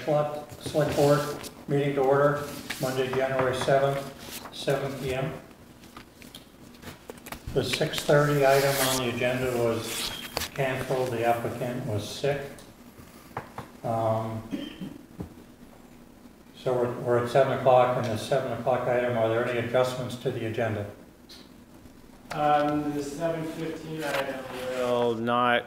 Select Board meeting to order, Monday, January 7th, 7 p.m. The 6:30 item on the agenda was canceled. The applicant was sick. So we're at 7 o'clock, and the 7 o'clock item, are there any adjustments to the agenda? The 7:15 item will not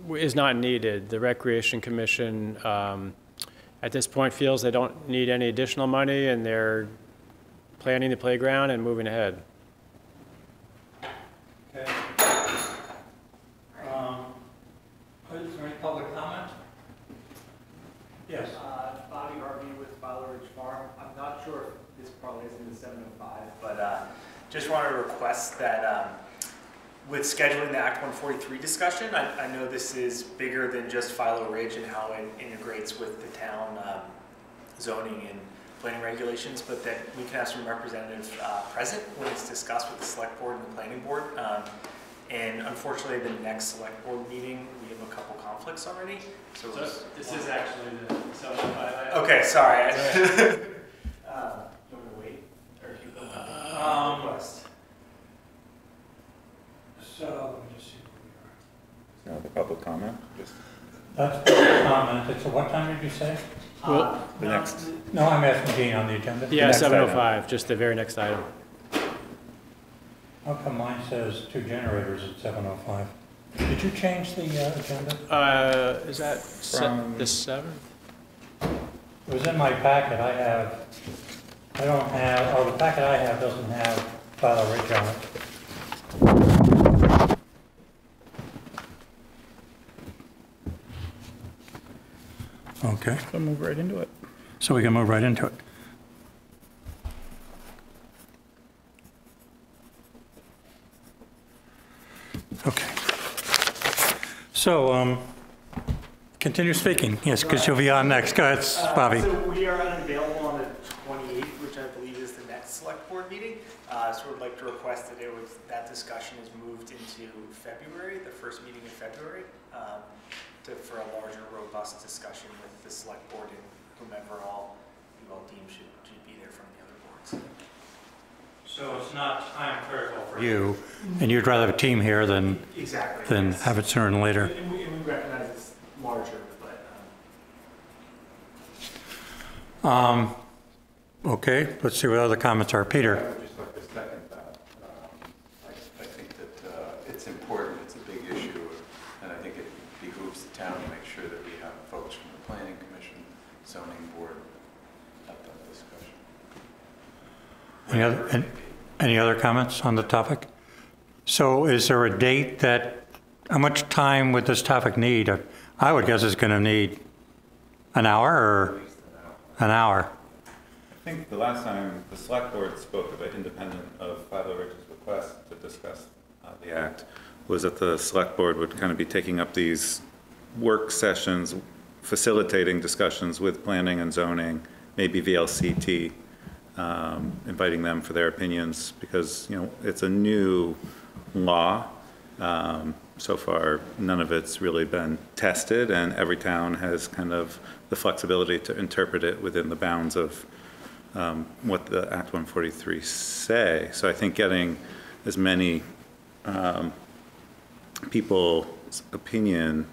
is not needed. The Recreation Commission at this point feels they don't need any additional money, and they're planning the playground and moving ahead. Okay. Is there any public comment? Yes. Bobby Harvey with Fowler Ridge Farm. I'm not sure if this probably is in the 705, but just wanted to request that with scheduling the Act 143 discussion, I know this is bigger than just Philo Ridge and how it integrates with the town zoning and planning regulations, but that we can have some representatives present when it's discussed with the Select Board and the Planning Board. And unfortunately, the next Select Board meeting, we have a couple conflicts already. So this is actually the 705 item. Okay, sorry. Do you want to wait? Or do you request? So, let me just see where we are. The public comment? That's public comment. It's what time did you say? Well, The next. No, I'm asking Gene on the agenda. yeah, 705, just the very next item. How come mine says 2 generators at 7:05? Did you change the agenda? Is that From the 7th? It was in my packet. I don't have, oh, the packet I have doesn't have Philo Ridge on it. Okay. So move right into it. So we can move right into it. Okay. So, continue speaking. Yes, because you'll be on next. Go ahead, Bobby. So we are unavailable on the 28th, which I believe is the next Select Board meeting. So we'd like to request that that discussion is moved into February, the first meeting in February, for a larger, robust discussion with the Select Board and whomever all you all deem should be there from the other boards. So it's not time critical for you, and you'd rather have a team here than yes. have it sooner than later. And we recognize it's larger, but Okay, let's see what other comments are. Peter. I would just like to second that. I think that it's important, it's a big issue, and I think it behooves the town to make sure that we have folks from the Planning Commission, Zoning Board at that discussion. Any other comments on the topic? So is there a date how much time would this topic need? I would guess it's going to need an hour or an hour. I think the last time the Select Board spoke of it, independent of Philo Ridge's request to discuss the Act, was that the Select Board would kind of be taking up these work sessions, facilitating discussions with planning and zoning, maybe VLCT, inviting them for their opinions, because it's a new law. So far, none of it's really been tested, and every town has kind of the flexibility to interpret it within the bounds of what the Act 143 say. So I think getting as many people's opinion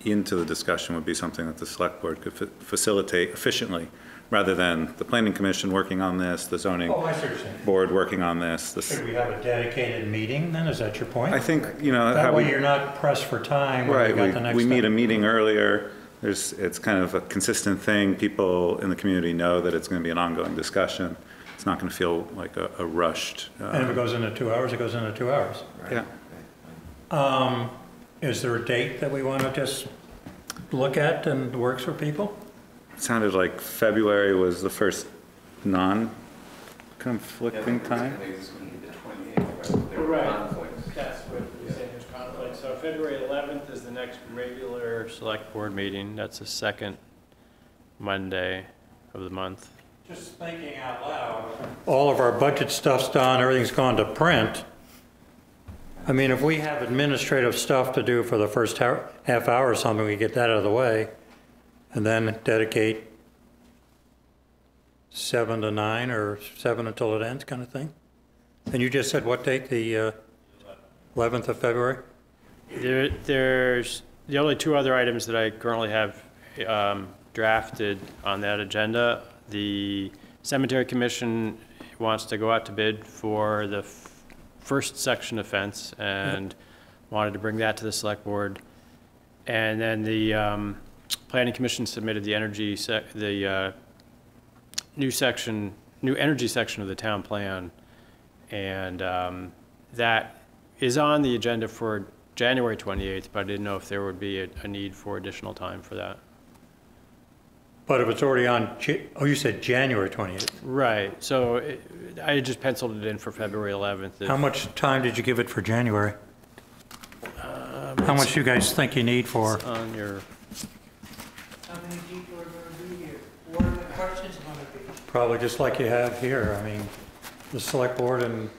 into the discussion would be something that the Select Board could facilitate efficiently, rather than the Planning Commission working on this, the Zoning Board working on this. Should we have a dedicated meeting then? Is that your point? I think, that way you're not pressed for time. Right, we meet a step. meeting earlier. It's kind of a consistent thing. People in the community know that it's going to be an ongoing discussion. It's not going to feel like a rushed. And if it goes into 2 hours, it goes into 2 hours. Yeah. Is there a date that we want to just look at and works for people? It sounded like February was the first non-conflicting time. I think it's going to be the 28th, there were Right. conflicts. That's what you're saying, there's conflict. So February 11th is the next regular Select Board meeting. That's the second Monday of the month. Just thinking out loud. All of our budget stuff's done, everything's gone to print. I mean, if we have administrative stuff to do for the first half hour or something, we get that out of the way, and then dedicate 7 to 9 or 7 until it ends kind of thing? And you just said what date, the 11th of February? There's the only two other items that I currently have drafted on that agenda. The Cemetery Commission wants to go out to bid for the first section of fence and wanted to bring that to the Select Board. And then the Planning Commission submitted the new energy section of the town plan. And that is on the agenda for January 28th, but I didn't know if there would be a need for additional time for that. But if it's already on, oh, you said January 28th. Right, so I just penciled it in for February 11th. How much time did you give it for January? How much do you guys think you need for? On your, How many people are going to be here? What are the questions going to be? Probably just like you have here. I mean, the Select Board and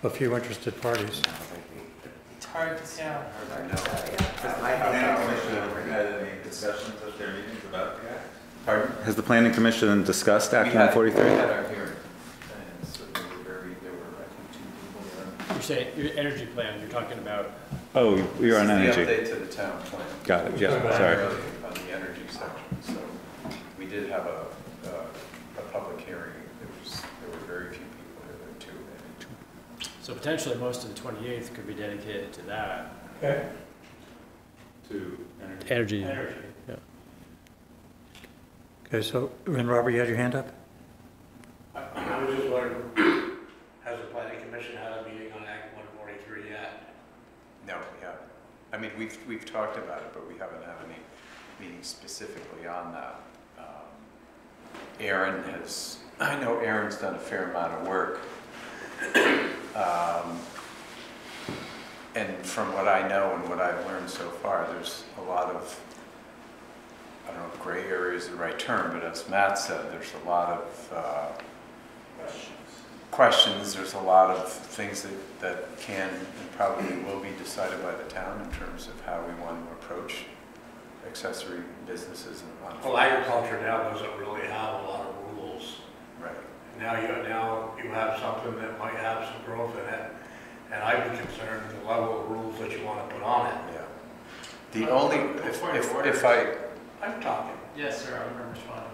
a few interested parties. It's hard to tell. Had any discussions at their meetings about the act? Pardon? Has the planning commission discussed Act 143? We had our hearing, and so there were, I think, 2 people there. you're saying, your energy plan, you're talking about, Oh, you're on This is energy. the update to the town plan. Got it, yeah, sorry. Primarily on the energy section, so we did have a public hearing. There were very few people there too. so potentially most of the 28th could be dedicated to that. Okay. To Energy. Yeah. Okay, so, and Robert, you had your hand up? I was just wondering, has the planning commission had a meeting on Act 143 yet? No, we haven't. I mean, we've talked about it, but we haven't had any meetings specifically on that. I know Aaron's done a fair amount of work. And from what I know and what I've learned so far, there's a lot of, I don't know if gray area is the right term, but as Matt said, there's a lot of questions. There's a lot of things that can and probably will be decided by the town in terms of how we want to approach accessory businesses and Well, agriculture now doesn't really have a lot of rules. Right. Now you have something that might have some growth in it, and I'd be concerned with the level of rules that you want to put on it. Yeah. The only, if I'm talking. Yes, sir, I'm responding.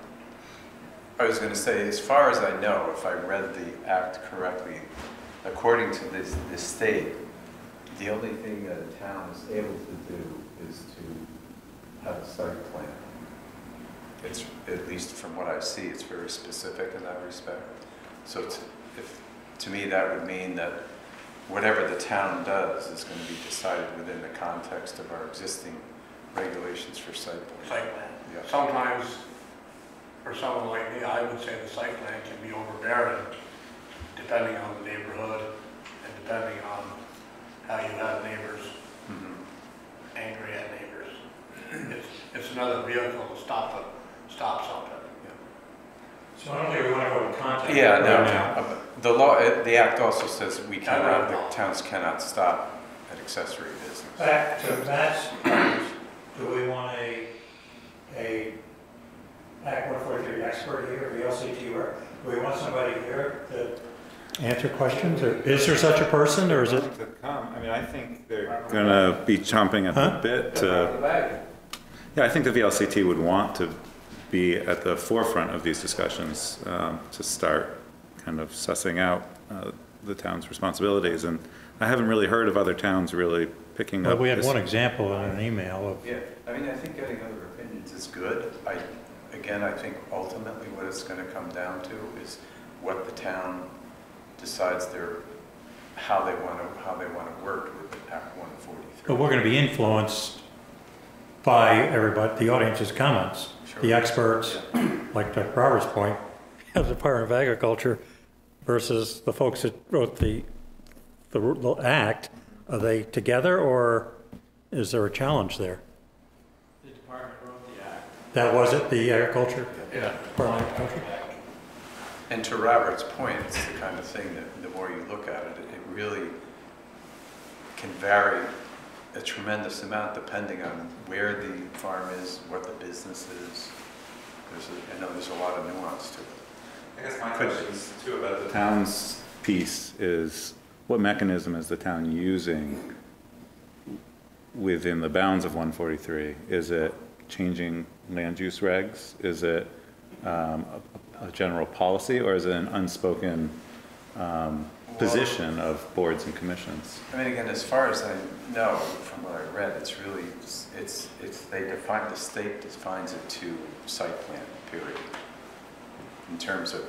I was going to say, as far as I know, if I read the act correctly, according to this state, the only thing that a town is able to do is to have a site plan. It's, at least from what I see, it's very specific in that respect. So to me, that would mean that whatever the town does is going to be decided within the context of our existing regulations for site plan. Site plan. Yeah. Sometimes, for someone like me, I would say the site plan can be overbearing, depending on the neighborhood and depending on how you have neighbors angry at neighbors. It's another vehicle to stop something. So I don't think we want to go in contact. Yeah, no. The law, the act also says the towns cannot stop an accessory business. Back to Matt's point, do we want a Act 143 expert here, VLCT, or do we want somebody here to answer questions, or is there such a person, or is it? To come. I mean, I think they're gonna be chomping at the bit to, yeah, I think the VLCT would want to be at the forefront of these discussions to start kind of sussing out the town's responsibilities. And I haven't really heard of other towns really picking up. We had this. one example in an email of. Yeah, I mean, I think getting other opinions is good. I think ultimately what it's going to come down to is what the town decides how they want to work with Act 143. But we're going to be influenced by everybody, the audience's comments, Sure. the experts, like to Robert's point, as the Department of Agriculture versus the folks that wrote the act. Are they together, or is there a challenge there? The department wrote the act. That was it, the agriculture? Yeah. Department of Agriculture? And to Robert's point, it's the kind of thing that the more you look at it, it really can vary a tremendous amount depending on where the farm is, what the business is. I know there's a lot of nuance to it. I guess my question is too about the town's piece is, what mechanism is the town using within the bounds of 143? Is it changing land use regs? Is it a general policy, or is it an unspoken position of boards and commissions? I mean, again, as far as I know from what I read, it's really, they define, the state defines it to site plan, period, in terms of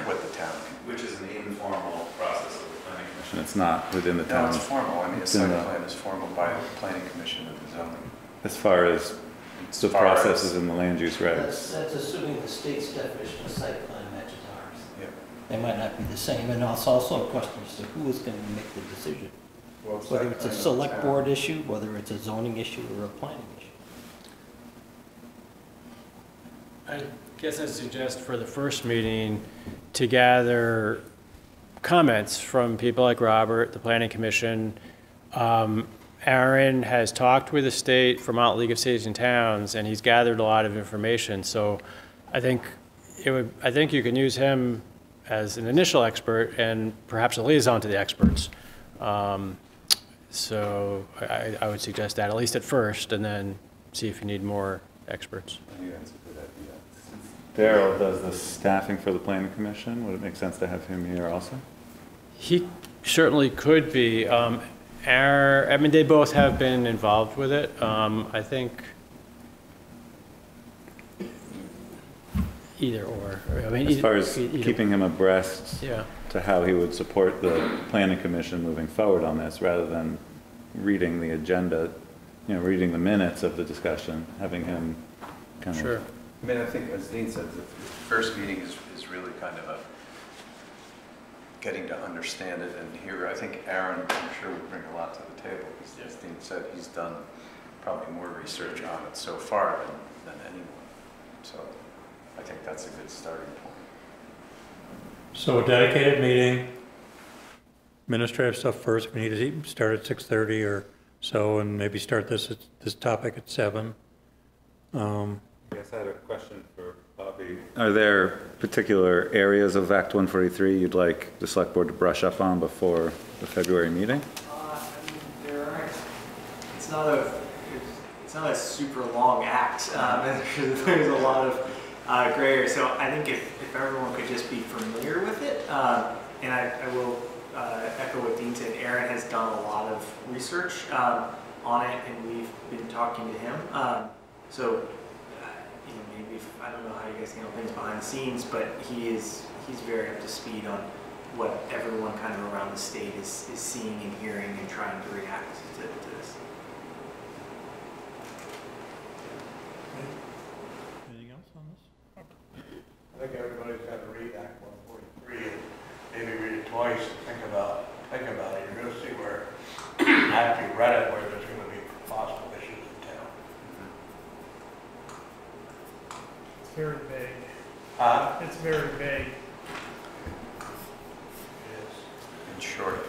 what the town can. Which is an informal process of the planning commission. It's not within the No, town. it's formal. I mean, a site plan is formal by the planning commission of the zoning. As far as the processes in the land use regs. That's assuming the state's definition of site plan matches ours. Yeah. They might not be the same, and it's also a question as to who is going to make the decision. Whether it's a select board issue, whether it's a zoning issue, or a planning issue. I guess I'd suggest for the first meeting to gather comments from people like Robert, the Planning Commission. Aaron has talked with the state, Vermont League of Cities and Towns, and he's gathered a lot of information. So I think you can use him as an initial expert and perhaps a liaison to the experts. So I would suggest that, at least at first, and then see if you need more experts. Daryl does the staffing for the planning commission. Would it make sense to have him here also? He certainly could be. I mean, they both have been involved with it. I think either or. I mean, as far as keeping him abreast to how he would support the planning commission moving forward on this, rather than reading the agenda, reading the minutes of the discussion, having him kind of. Sure. I mean, I think, as Dean said, the first meeting is really kind of a getting to understand it, and here, I think Aaron, I'm sure, would bring a lot to the table, because as Dean said, he's done probably more research on it so far than anyone. So I think that's a good starting point. So a dedicated meeting, administrative stuff first. We need to start at 6:30 or so, and maybe start this topic at 7. I guess I had a question for Bobby. Are there particular areas of Act 143 you'd like the select board to brush up on before the February meeting? I mean, there aren't. It's not a super long act. There's a lot of gray area. So I think if everyone could just be familiar with it, and I will echo what Dean said. Aaron has done a lot of research on it, and we've been talking to him. So. Maybe I don't know how you guys handle things behind the scenes, but he's very up to speed on what everyone kind of around the state is seeing and hearing and trying to react to this. Anything else on this? I think everybody's got to read Act 143 and maybe read it twice and think about it. You're going to see where, after you read it, where there's going to be possible issues in town. It's very vague. It's It's very vague. In short.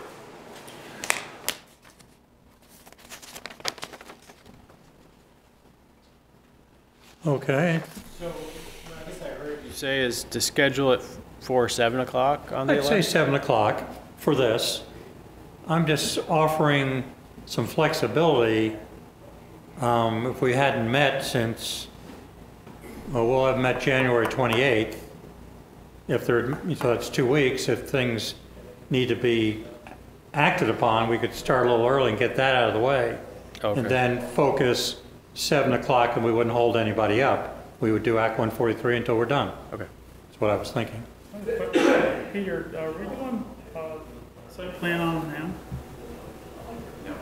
Okay. So I guess I heard you say is to schedule it for 7 o'clock on the 11th? I'd say 7 o'clock for this. I'm just offering some flexibility. If we hadn't met since, well, we'll have met January 28th. So that's 2 weeks. If things need to be acted upon, we could start a little early and get that out of the way. Okay. And then focus 7 o'clock, and we wouldn't hold anybody up. We would do Act 143 until we're done. Okay. That's what I was thinking. Peter, are we doing site plan on now? No.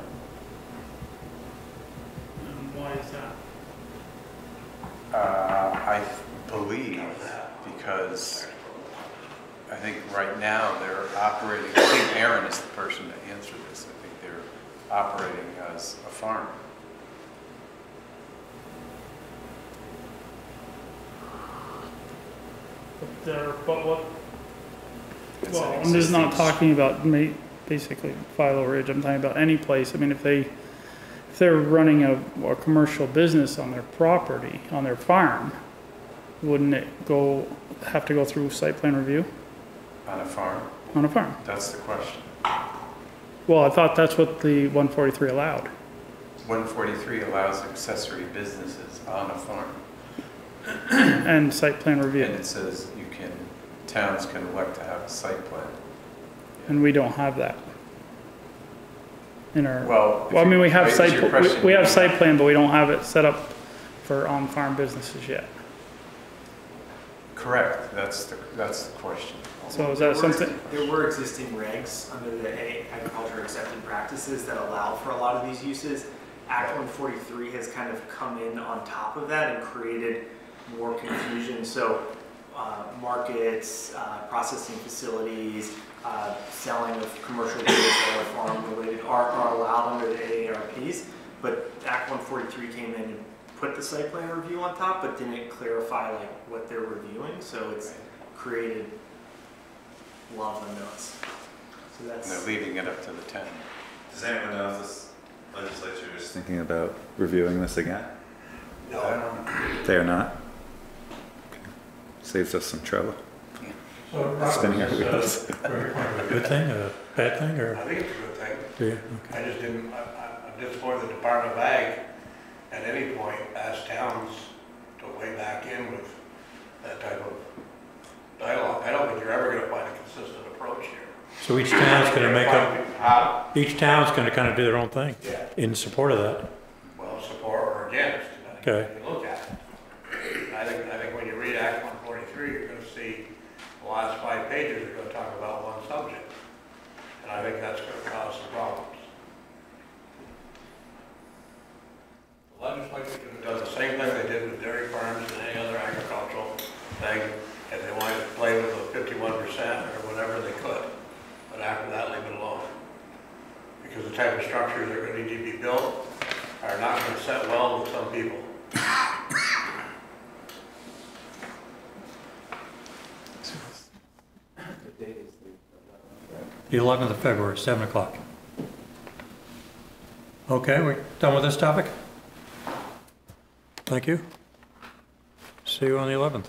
And why is that? I believe because I think right now they're operating, I think Aaron is the person to answer this. I think they're operating as a farm. But what? It's an Well, I'm just not existing talking about basically Philo Ridge, I'm talking about any place. I mean, if they're running a commercial business on their property, on their farm, wouldn't it have to go through site plan review On a farm, on a farm? that's the question. Well, I thought that's what the 143 allowed. 143 allows accessory businesses on a farm. And site plan review. And it says towns can elect to have a site plan. And we don't have that in our, Well, I mean, we have is your question- we have site plan, but we don't have it set up for on-farm businesses yet. Correct, that's the question. So is that something, There were existing regs under the agriculture accepted practices that allow for a lot of these uses. Act 143 has kind of come in on top of that and created more confusion. So markets, processing facilities, selling of commercial goods that are farm related are allowed under the AARPs. But Act 143 came in and put the site plan review on top, but didn't clarify like what they're reviewing. So it's created a lot of unknowns. So And that's. they're leaving it up to the town. Does anyone know if this legislature is thinking about reviewing this again? No. They are not? Okay. Saves us some trouble. So, It's been here. a good thing, a bad thing, I or? think it's a good thing. Do you? Okay. I just didn't, I'm disappointed the Department of Ag at any point asked towns to weigh back in with that type of dialogue. I don't think you're ever gonna find a consistent approach here. So each town's gonna make up, Huh? each town's gonna kind of do their own thing Yeah. in support of that. Well, support or against, depending on Okay. how you look at it. I think when you read Act 143, you're gonna see the last 5 pages are gonna talk about one subject. And I think that's gonna cause some problems. The legislature could have done the same thing they did with dairy farms and any other agricultural thing, if they wanted to play with the 51% or whatever they could. But after that, leave it alone. Because the type of structures that are gonna need to be built are not gonna set well with some people. The 11th of February, 7 o'clock. Okay, we done with this topic? Thank you. See you on the 11th.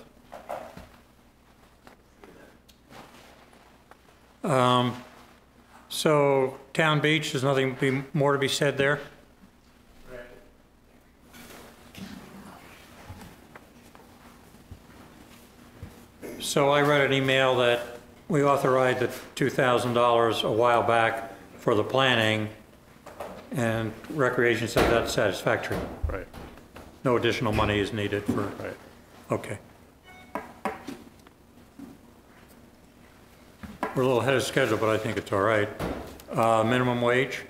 So Town Beach, there's nothing more to be said there? So I read an email that we authorized the $2,000 a while back for the planning, and Recreation said that's satisfactory. Right. No additional money is needed for, Right. okay. We're a little ahead of schedule, but I think it's all right. Minimum wage?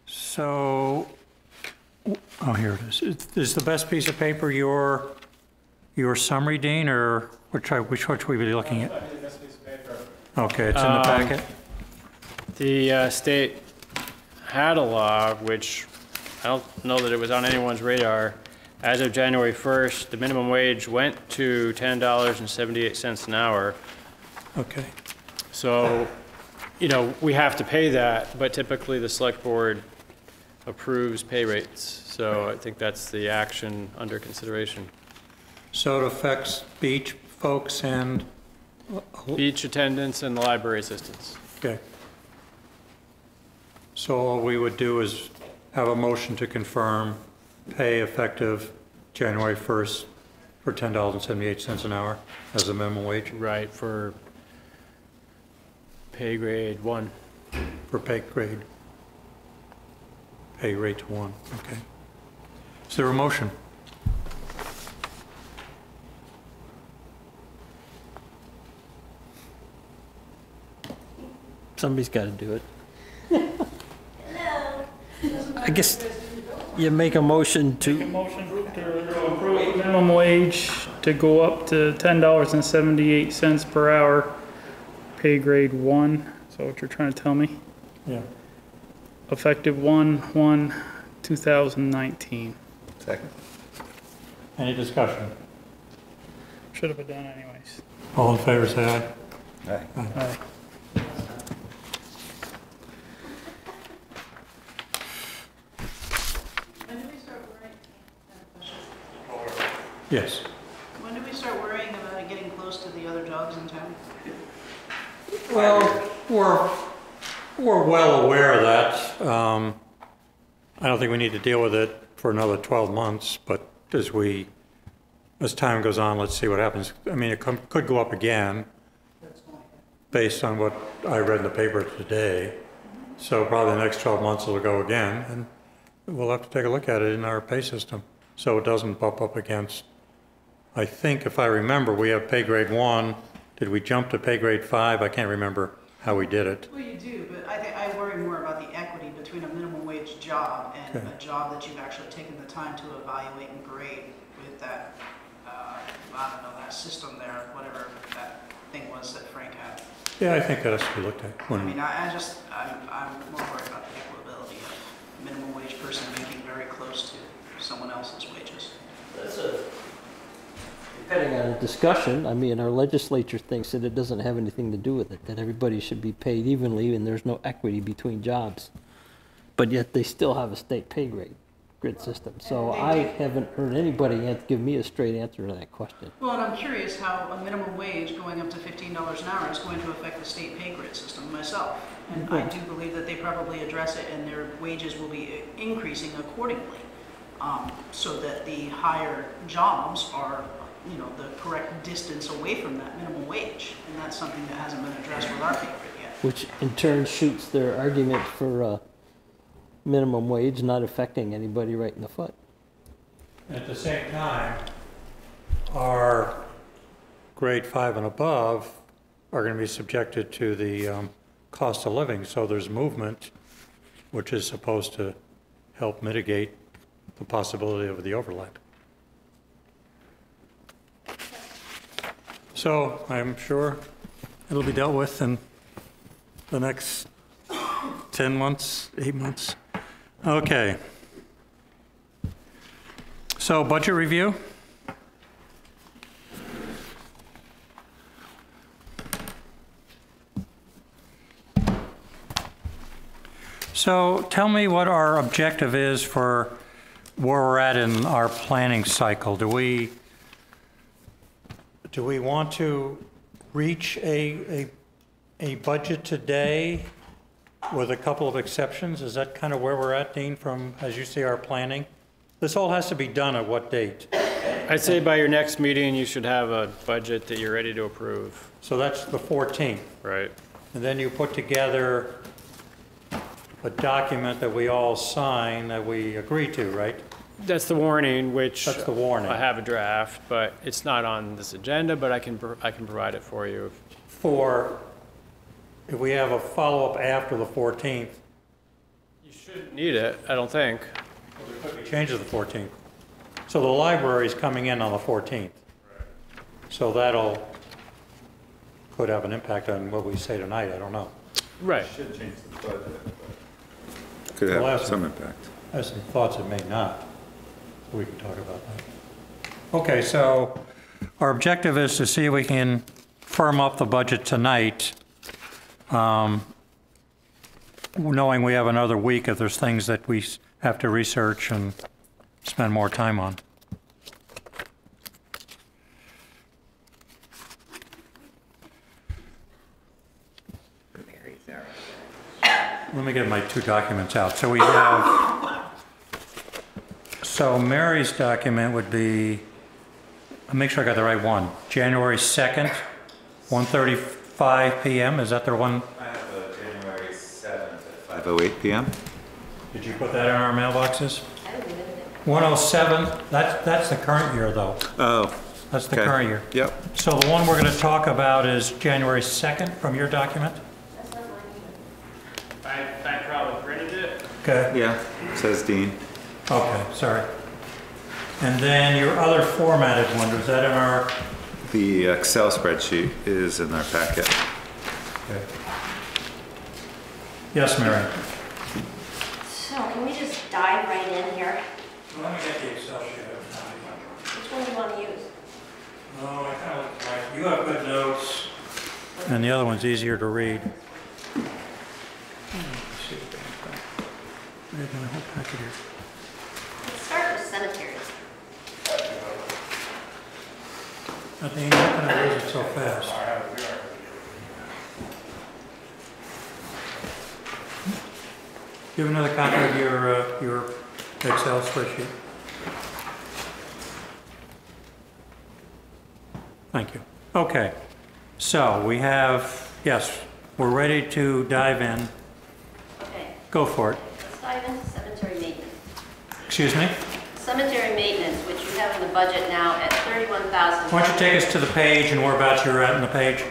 So, oh, here it is. Is the best piece of paper your summary, Dean, or which should we be looking at? Okay, it's in the packet. The state had a law, which I don't know that it was on anyone's radar. As of January 1st, the minimum wage went to $10.78 an hour. Okay. So, you know, we have to pay that, but typically the select board approves pay rates. So I think that's the action under consideration. So it affects beach folks and, Beach attendants and the library assistants. okay. So all we would do is have a motion to confirm pay effective January 1st for $10.78 an hour as a minimum wage Right, for pay grade 1. for pay grade. Pay rate 1, okay. Is there a motion? somebody's got to do it. guess you make a motion Make a to, motion to approve minimum wage to go up to $10.78 per hour, pay grade 1. Is that what you're trying to tell me? Yeah. Effective 1/1/2019. Second. Any discussion? Should have been done anyways. All in favor, say aye. Aye. Aye. When do we start worrying? Yes. When do we start worrying about it getting close to the other jobs in town? Well, we're well aware of that. I don't think we need to deal with it for another 12 months, but as time goes on, let's see what happens. I mean, it could go up again based on what I read in the paper today. So probably the next 12 months it'll go again, and we'll have to take a look at it in our pay system so it doesn't bump up against, I think if I remember, we have pay grade 1. Did we jump to pay grade 5? I can't remember how we did it. Well, you do, but I think I worry more about the equity between a minimum wage job and Okay. a job that you've actually taken the time to evaluate and grade with that, I don't know, that system there, whatever that thing was that Frank had. Yeah, I think that has to be looked at. I When, mean, I'm more worried about the equitability of minimum wage person making very close to someone else's wages. depending on discussion, I mean, our legislature thinks that it doesn't have anything to do with it, that everybody should be paid evenly and there's no equity between jobs. But yet they still have a state pay grid system. So I haven't heard anybody give me a straight answer to that question. Well, and I'm curious how a minimum wage going up to $15 an hour is going to affect the state pay grid system myself. And I do believe that they probably address it and their wages will be increasing accordingly. So that the higher jobs are, you know, the correct distance away from that minimum wage. And that's something that hasn't been addressed with our pay grid yet. Which in turn shoots their argument for minimum wage not affecting anybody right in the foot. at the same time, our grade 5 and above are going to be subjected to the cost of living. So there's movement, which is supposed to help mitigate the possibility of the overlap. So I'm sure it'll be dealt with in the next 10 months, 8 months. Okay. So budget review. So tell me what our objective is for where we're at in our planning cycle. Do we want to reach a budget today with a couple of exceptions? Is that kind of where we're at, Dean, from, as you see, our planning? This all has to be done at what date? I'd say by your next meeting, you should have a budget that you're ready to approve, So that's the 14th. right? And then you put together a document that we all sign that we agree to, right? That's the warning, which That's the warning. I have a draft, but it's not on this agenda, but I can provide it for you. For, if we have a follow-up after the 14th, You shouldn't need it, I don't think. there could be changes the 14th. So the library's coming in on the 14th. So that'll, could have an impact on what we say tonight, I don't know. Right. Should change the budget, but could Well, have that's- some impact. I have some thoughts it may not. We can talk about that. Okay, so our objective is to see if we can firm up the budget tonight, knowing we have another week if there's things that we have to research and spend more time on. Let me get my two documents out. So we have, so Mary's document would be, I'll make sure I got the right one. January 2nd, 1:35 PM, is that the one? I have January 7th at 5:08 PM. Did you put that in our mailboxes? 107, that's the current year though. Oh, That's the okay. current year. Yep. So the one we're going to talk about is January 2nd from your document? I probably printed it. Okay, Yeah, says Dean. okay, sorry. And then your other formatted one, was that in our? The Excel spreadsheet is in our packet. Okay. Yes, Mary? So can we just dive right in here? Let me get the Excel sheet. Which one do you want to use? Oh, I kind of like, you have good notes. And the other one's easier to read. I have my whole packet here. Let's start with cemeteries. I think how can I lose it so fast? Do you have another copy of your Excel spreadsheet? Thank you. Okay, so we have, yes, we're ready to dive in. Okay, Go for it. let's dive into cemetery maintenance. Excuse me? Cemetery maintenance, which you have in the budget now at 31,000. Why don't you take us to the page and whereabouts you're at in the page?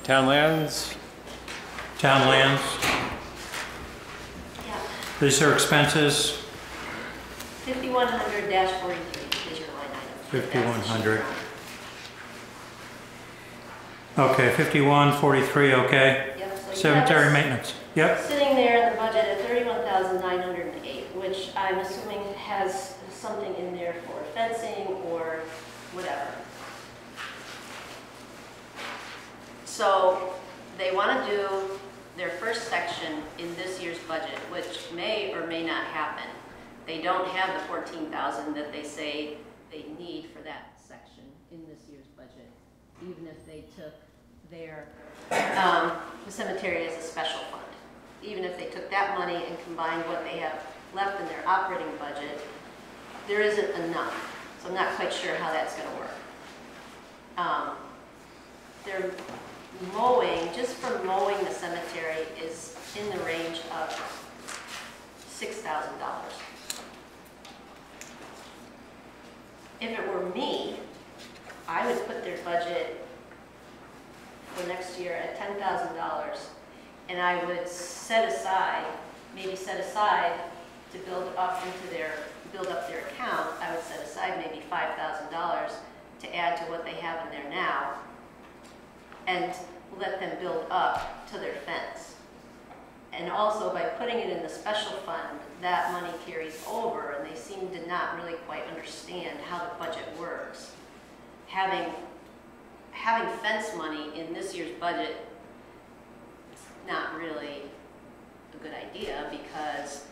Town lands, Town lands, Yeah, these are expenses, 5,100-43 is your line item. 5,100. Okay, 5143, okay. Yep, so you Cemetery have maintenance, yep. sitting there in the budget at 31,908, which I'm assuming has something in there for fencing or whatever. So they want to do their first section in this year's budget, which may or may not happen. They don't have the 14,000 that they say they need for that section in this year's budget, even if they took their the cemetery as a special fund. Even if they took that money and combined what they have left in their operating budget, there isn't enough. So I'm not quite sure how that's going to work. Their mowing, just for mowing the cemetery, is in the range of $6,000. If it were me, I would put their budget for next year at $10,000, and I would set aside, maybe set aside to build up their account, I would set aside maybe $5,000 to add to what they have in there now, and let them build up to their fence. And also by putting it in the special fund, that money carries over, and they seem to not really quite understand how the budget works. Having fence money in this year's budget is not really a good idea, because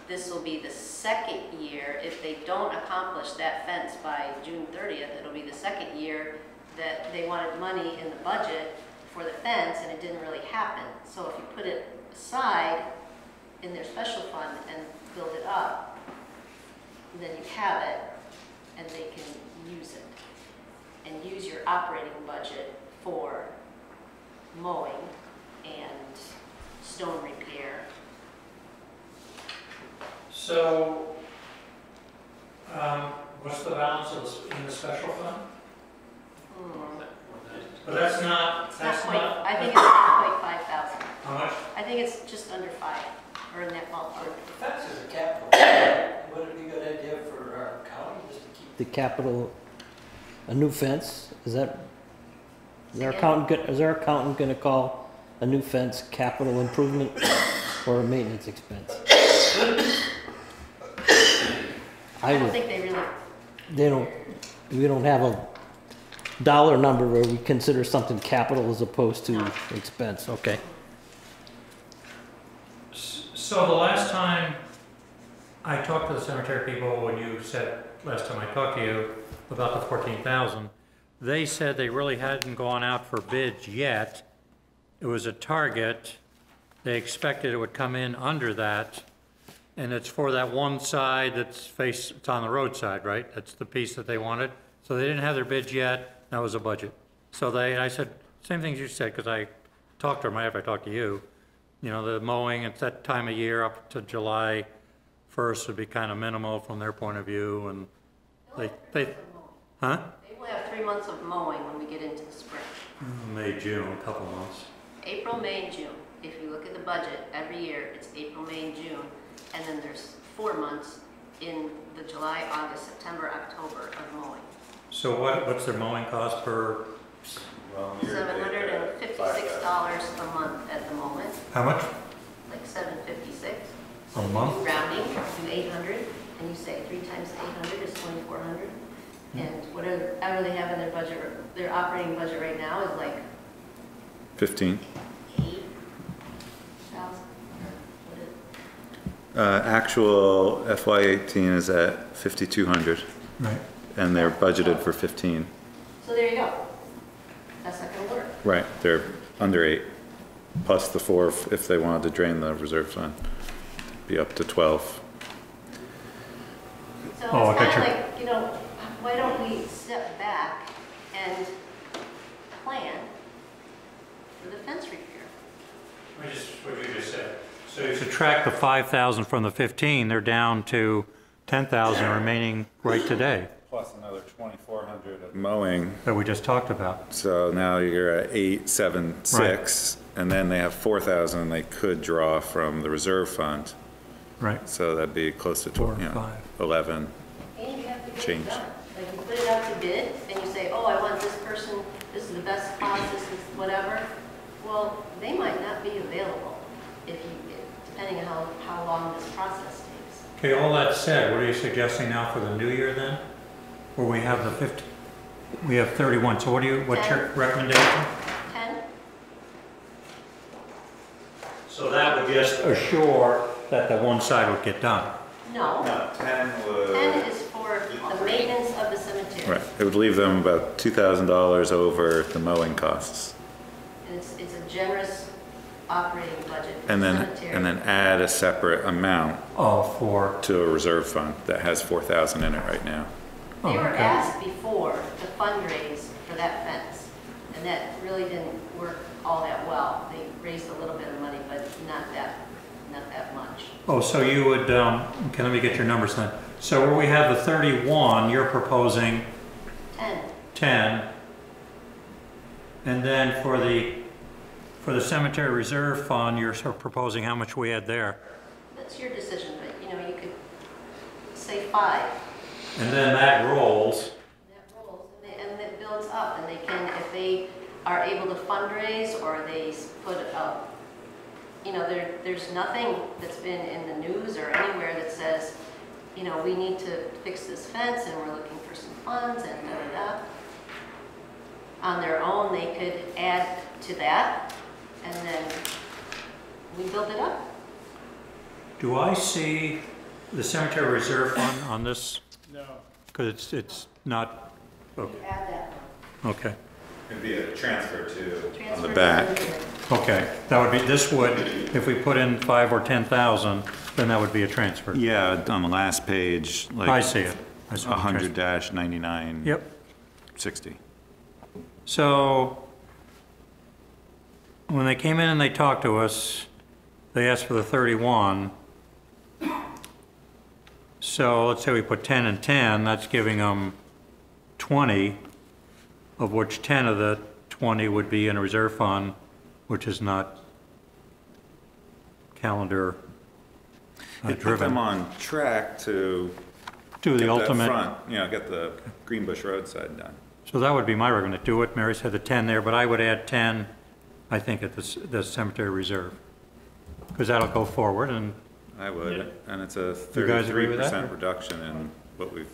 this will be the second year, if they don't accomplish that fence by June 30th, it'll be the second year that they wanted money in the budget for the fence, and it didn't really happen. So if you put it aside in their special fund and build it up, then you have it, and they can use it. And use your operating budget for mowing and stone repair. So, what's the balance in the special fund? But that's not, I think it's not quite 5,000. how much? I think it's just under 5, or in that ballpark. Fence is a capital. Would it be a good idea for our county just to keep the capital, a new fence? Is our accountant gonna call a new fence capital improvement or a maintenance expense? I don't think they really, We don't have a dollar number where we consider something capital as opposed to expense, okay? So the last time I talked to the cemetery people, when you said, last time I talked to you about the 14,000, they said they really hadn't gone out for bids yet. It was a target. They expected it would come in under that. And it's for that one side it's on the roadside, right? That's the piece that they wanted. So they didn't have their bids yet. That was a budget. So I said, same things you said, because I talked to them right after I talked to you. You know, the mowing at that time of year up to July 1st would be kind of minimal from their point of view. And huh? they will have 3 months of mowing when we get into the spring. May, June, a couple months. April, May, and June. If you look at the budget, every year, it's April, May, and June. and then there's 4 months in the July, August, September, October of mowing. So what's their mowing cost per, Well, year-to-date, $756 a month at the moment, how much? like $756. A month? Rounding to 800, and you say 3 times 800 is 2,400. And whatever they have in their budget, their operating budget right now is like 15. 8,000. What is it? Actual FY18 is at 5,200, Right. and they're budgeted for 15. So there you go. That's not gonna work. Right, they're under 8, plus the 4 if they wanted to drain the reserve fund, be up to 12. So Oh, I it's got kind of you. like, why don't we step back and plan for the fence repair? What you just said. So you subtract the 5,000 from the 15, they're down to 10,000 remaining right today Plus another 2,400 of mowing, that we just talked about. so now you're at 876, and then they have 4,000 they could draw from the reserve fund, Right. so that'd be close to 4 or 5. 11. And you have to get Change. it done. Like you put it out to bid and you say, oh, I want this person, this is the best cost, this is whatever. Well, they might not be available depending on how long this process takes. Okay, all that said, what are you suggesting now for the new year then? Where we have the 50, we have 31, so what's your recommendation? 10? So that would just assure that the one side would get done. No. No, 10 would... 10 is for the maintenance of the cemetery. Right, it would leave them about $2,000 over the mowing costs. And it's a generous operating budget for And the then, cemetery. and then add a separate amount Oh, for, to a reserve fund that has 4,000 in it right now. They oh, were okay. asked before to fundraise for that fence, and that really didn't work all that well. They raised a little bit of money, but not that much. Oh, so you would, okay, let me get your numbers then. So where we have the 31, you're proposing 10. 10. And then for the cemetery reserve fund, you're sort of proposing how much we had there. That's your decision, but you could say 5. And then that rolls. That rolls, and it builds up, and they can, if they are able to fundraise or they put up, there's nothing that's been in the news or anywhere that says, we need to fix this fence and we're looking for some funds and da-da-da. On their own, they could add to that, and then we build it up. Do I see the cemetery reserve fund on this? No. Because it's not, okay. Add that one. Okay. It'd be a transfer to on Transfer the to back. cemetery. Okay, that would be, this would, if we put in 5 or 10,000, then that would be a transfer. Yeah, on the last page, like. I see it. I see the transfer. 100-99. Yep. 60. So when they came in and they talked to us, they asked for the 31. So let's say we put 10 and 10, that's giving them 20, of which 10 of the 20 would be in a reserve fund, which is not calendar It put them driven. on track to Do get the that ultimate. front, get the Greenbush roadside done. So that would be my recommendation. Do it. Mary said the 10 there, but I would add 10, I think, at the cemetery reserve. Because that'll go forward and, I would, and it's a You guys agree with that? 33% reduction in what we've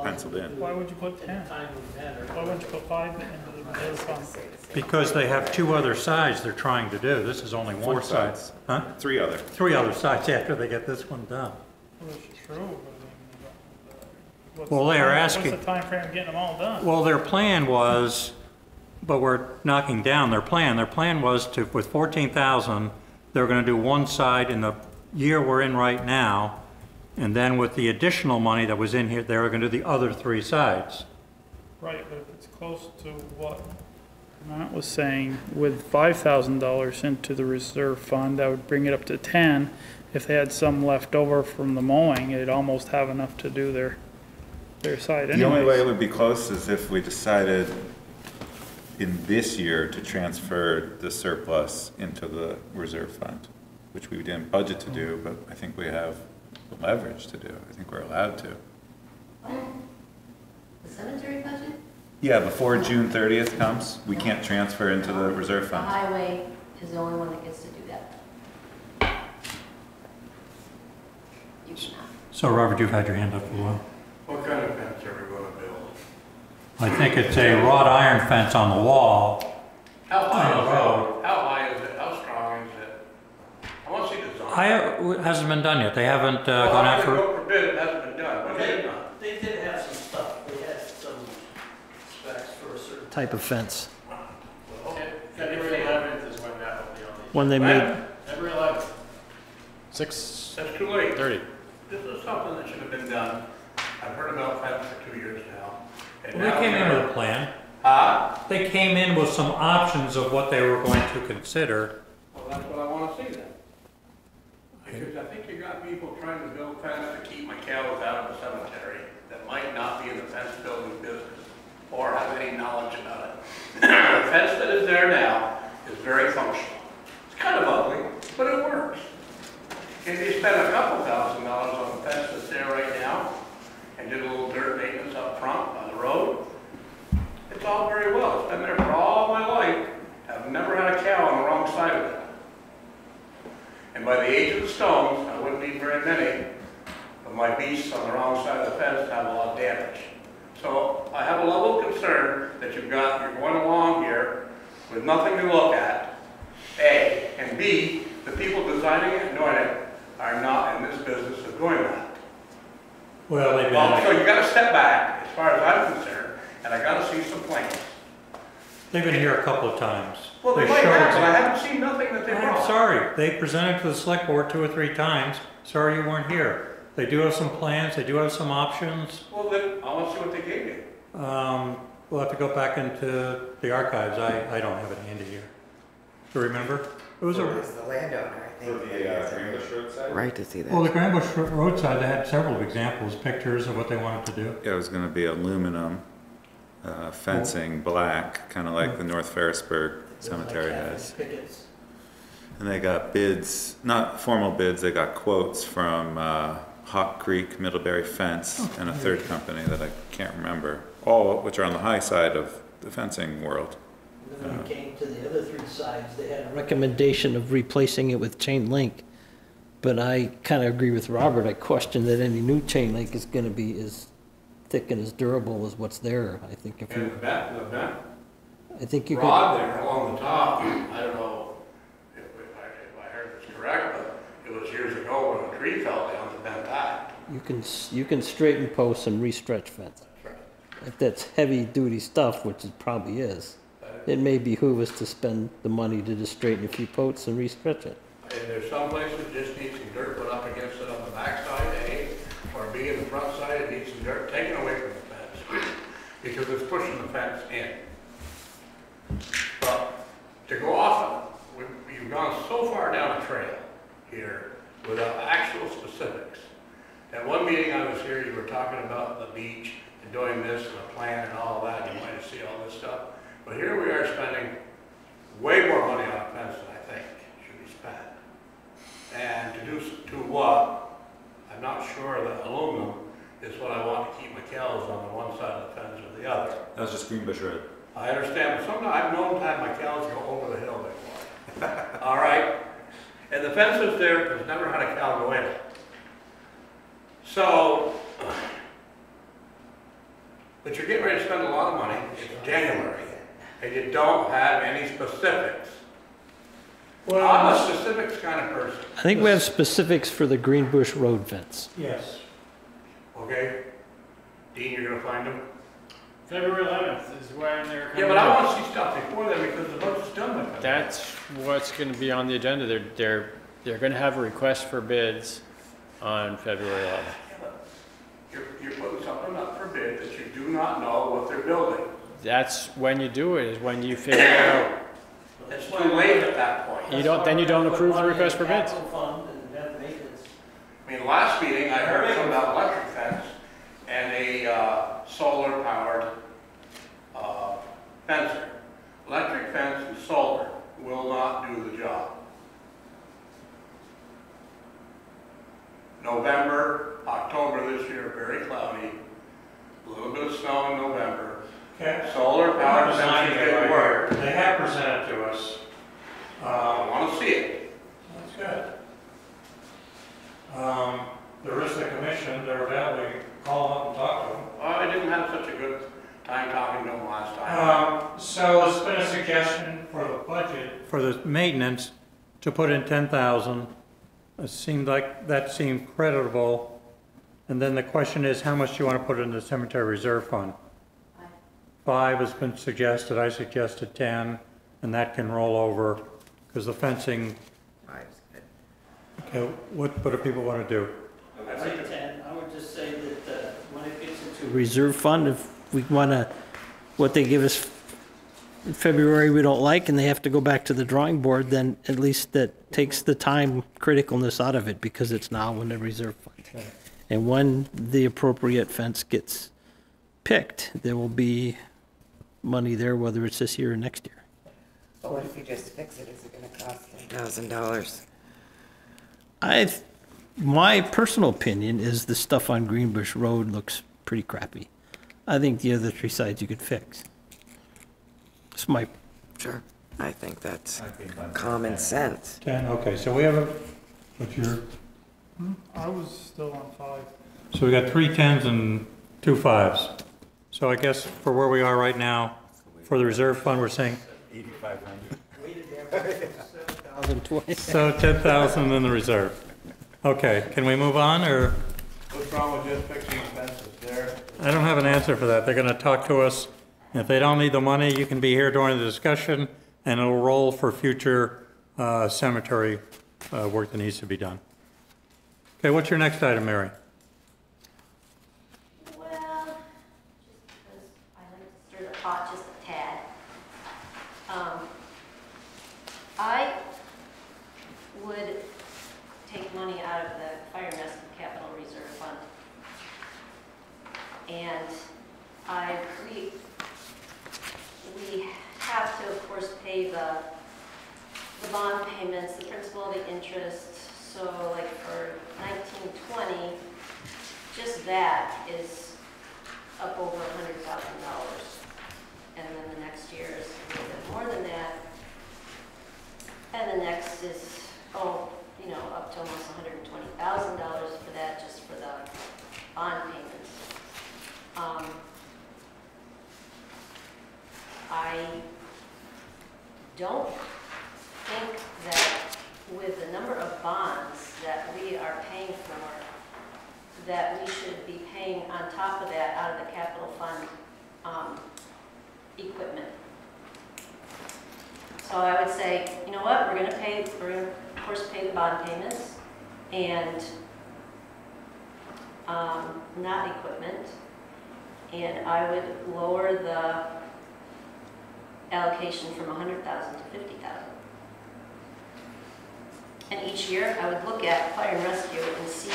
penciled in. Why would you put 10? Why wouldn't you put 5 into the reserve fund? because they have 2 other sides they're trying to do. This is only 1 4 side. sides. Huh? 3 other. 3 other sides after they get this one done. Well, that's true, but I mean, what's Well, the they are time- asking- What's the timeframe of getting them all done? Well, their plan was, but we're knocking down their plan. Their plan was to, with 14,000, they're gonna do 1 side in the year we're in right now, and then with the additional money that was in here, they were gonna do the other 3 sides. Right, but if it's close to what Matt was saying, with $5,000 into the reserve fund, that would bring it up to 10. If they had some left over from the mowing, they'd almost have enough to do their side The only way it anyways. would be close is if we decided in this year to transfer the surplus into the reserve fund, which we didn't budget to do, but I think we have leverage to do. I think we're allowed to. What? The cemetery budget? Yeah, before June 30th comes, we can't transfer into the reserve The fund. highway is the only one that gets to do that. You cannot. So Robert, you've had your hand up for a while. What kind of fence are we gonna build? I think it's a wrought iron fence on the wall. How high On is the road. it? How high is it? How strong is it? I wanna see the design. It hasn't been done yet. They haven't gone out for. Go for bid, it hasn't been done. What is it done? They did have some stuff, they had some specs for a certain type of fence. February 11th is when that will be on When they When? made, February 11th. 6:30. That's too late. This is something that should have been done. I've heard about fence for 2 years now. And They now came in we're- with a plan. Huh? They came in with some options of what they were going to consider. Well, that's what I wanna see then. Because I think you got people trying to build fence to keep my cows out of the cemetery that might not be in the fence building business or have any knowledge about it. The fence that is there now is very functional. It's kind of ugly, but it works. If you spend a couple $1,000 on the fence that's there right now and did a little dirt maintenance up front on the road, it's all very well. It's been there for all my life. I've never had a cow on the wrong side of it. And by the age of the stones, I wouldn't need very many of my beasts on the wrong side of the fence to have a lot of damage. So I have a level of concern that you're going along here with nothing to look at, A, and B, the people designing it and doing it are not in this business of doing that. Well, they've So you gotta step back, as far as I'm concerned, and I gotta see some plans. been here a couple of times. Well, they might showed have, but I it. haven't seen nothing that they I'm brought. sorry, they presented to the select board 2 or 3 times. Sorry you weren't here. They do have some plans, they do have some options. Well, then, I want to see what they gave you. We'll have to go back into the archives. I don't have it handy here. Do you remember? It was It's the landowner, I For think. the English roadside? Right to see that. well, the Grand Bush roadside, they had several examples, pictures of what they wanted to do. Yeah, it was gonna be aluminum fencing, black, kind of like the North Ferrisburg Cemetery has. And they got bids, not formal bids, they got quotes from Hawk Creek, Middlebury Fence, and a third company that I can't remember, all which are on the high side of the fencing world. And then when it came to the other 3 sides, they had a recommendation of replacing it with chain link. But I kind of agree with Robert. I question that any new chain link is going to be as thick and as durable as what's there. I think if And you, the vent I think you could, rod there along the top, I don't know if I heard this correct, but it was years ago when a tree fell down and bent that. you can straighten posts and re-stretch fence. If that's heavy duty stuff, which it probably is, it may behoove us to spend the money to just straighten a few posts and re-stretch it. And there's some places that just need some dirt put up against it on the back side, A, or B, in the front side, it needs some dirt taken away from the fence, because it's pushing the fence in. But to go off of, you've gone so far down a trail here without actual specifics. At one meeting I was here, you were talking about the beach and doing this and a plan and all that, you might see all this stuff. But here we are spending way more money on a fence than I think should be spent. And to what, I'm not sure that aluminum is what I want to keep my cows on the one side of the fence or the other. That was just Greenbush Road. I understand, but sometimes I've known to have my cows go over the hill before. All right? And the fence is there, there's never had a cow go in it. So, but you're getting ready to spend a lot of money, it's January, and you don't have any specifics. Well, I'm a specifics kind of person, I think we have specifics for the Greenbush Road fence. Yes. okay? Dean, you're gonna find them? February 11th is when they're coming Yeah, but I out. want to see stuff before then because the budget's done with it. That's what's going to be on the agenda. They're going to have a request for bids on February 11th. You're putting something up for bid that you do not know what they're building. That's when you do it, is when you figure out, It's too late at that point. then you don't approve the request for bids. I mean, last meeting, I heard something about electric fence and a solar powered fencer. Electric fence and solar will not do the job. November Okay. Solar power fences didn't work. They have presented to us. I want to see it. That's good. The rest of the commission, they're available, call them up and talk to them. Well, I didn't have such a good time talking to them last time. So it's been a suggestion for the budget, for the maintenance, to put in 10,000. It seemed like that seemed creditable. And then the question is, how much do you want to put in the cemetery reserve fund? 5 has been suggested, I suggested 10, and that can roll over, because the fencing. Okay, what do people want to do? I like 10. I would just say that when it gets into reserve fund, if we want to, what they give us in February we don't like and they have to go back to the drawing board, then at least that takes the time criticalness out of it because it's now in the reserve fund. Okay. And when the appropriate fence gets picked, there will be money there, whether it's this year or next year. But what if you just fix it? Is it gonna cost $10,000? My personal opinion is the stuff on Greenbush Road looks pretty crappy. I think the other 3 sides you could fix. It's my, Sure. I think that's common sense. 10, okay, so we have what's your, I was still on 5. so we got 3 10s and 2 5s. So I guess for where we are right now, for the reserve fund, we're saying, 1,020. so 10,000 in the reserve. Okay, can we move on, or? What's wrong with just fixing fences there? I don't have an answer for that. They're gonna talk to us. If they don't need the money, you can be here during the discussion, and it'll roll for future cemetery work that needs to be done. Okay, what's your next item, Mary? Well, just because I like to stir the pot just a tad. I would take money out of the Fire and Rescue Capital Reserve Fund. And we have to, of course, pay the bond payments, the principal, the interest. So like for 1920, just that is up over $100,000. And then the next year is a little bit more than that. And the next is, up to almost $120,000 for that, just for the bond payments. I don't think that with the number of bonds that we are paying for, that we should be paying on top of that out of the capital fund equipment. So I would say, you know what, we're going to of course pay the bond payments and not equipment. And I would lower the allocation from 100,000 to 50,000. And each year I would look at fire and rescue and see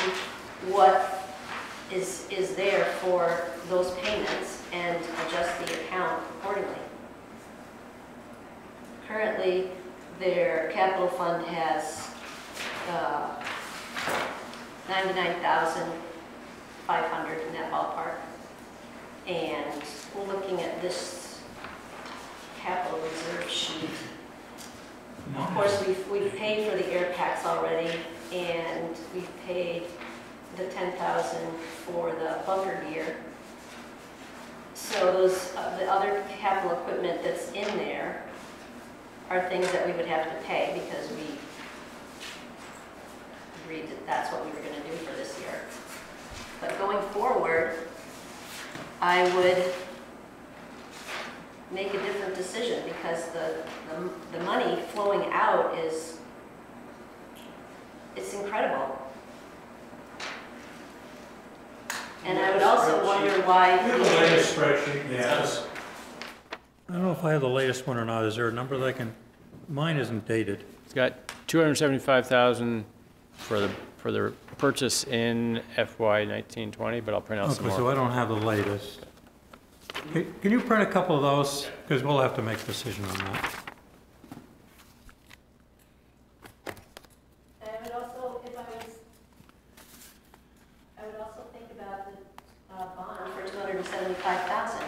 what is there for those payments and adjust the account accordingly. Currently, their capital fund has $99,500 in that ballpark. And looking at this capital reserve sheet, of course, we've paid for the air packs already, and we've paid the $10,000 for the bunker gear. So those the other capital equipment that's in there are things that we would have to pay because we agreed that that's what we were going to do for this year. But going forward, I would make a different decision because the money flowing out it's incredible. And I would also wonder why. The latest spreadsheet, yes. I don't know if I have the latest one or not. Is there a number that I can, mine isn't dated. It's got 275,000 for the purchase in FY 1920, but I'll print out some Okay, so more. I don't have the latest. Can you print a couple of those? Because we'll have to make a decision on that. I would also think about the bond for 275,000.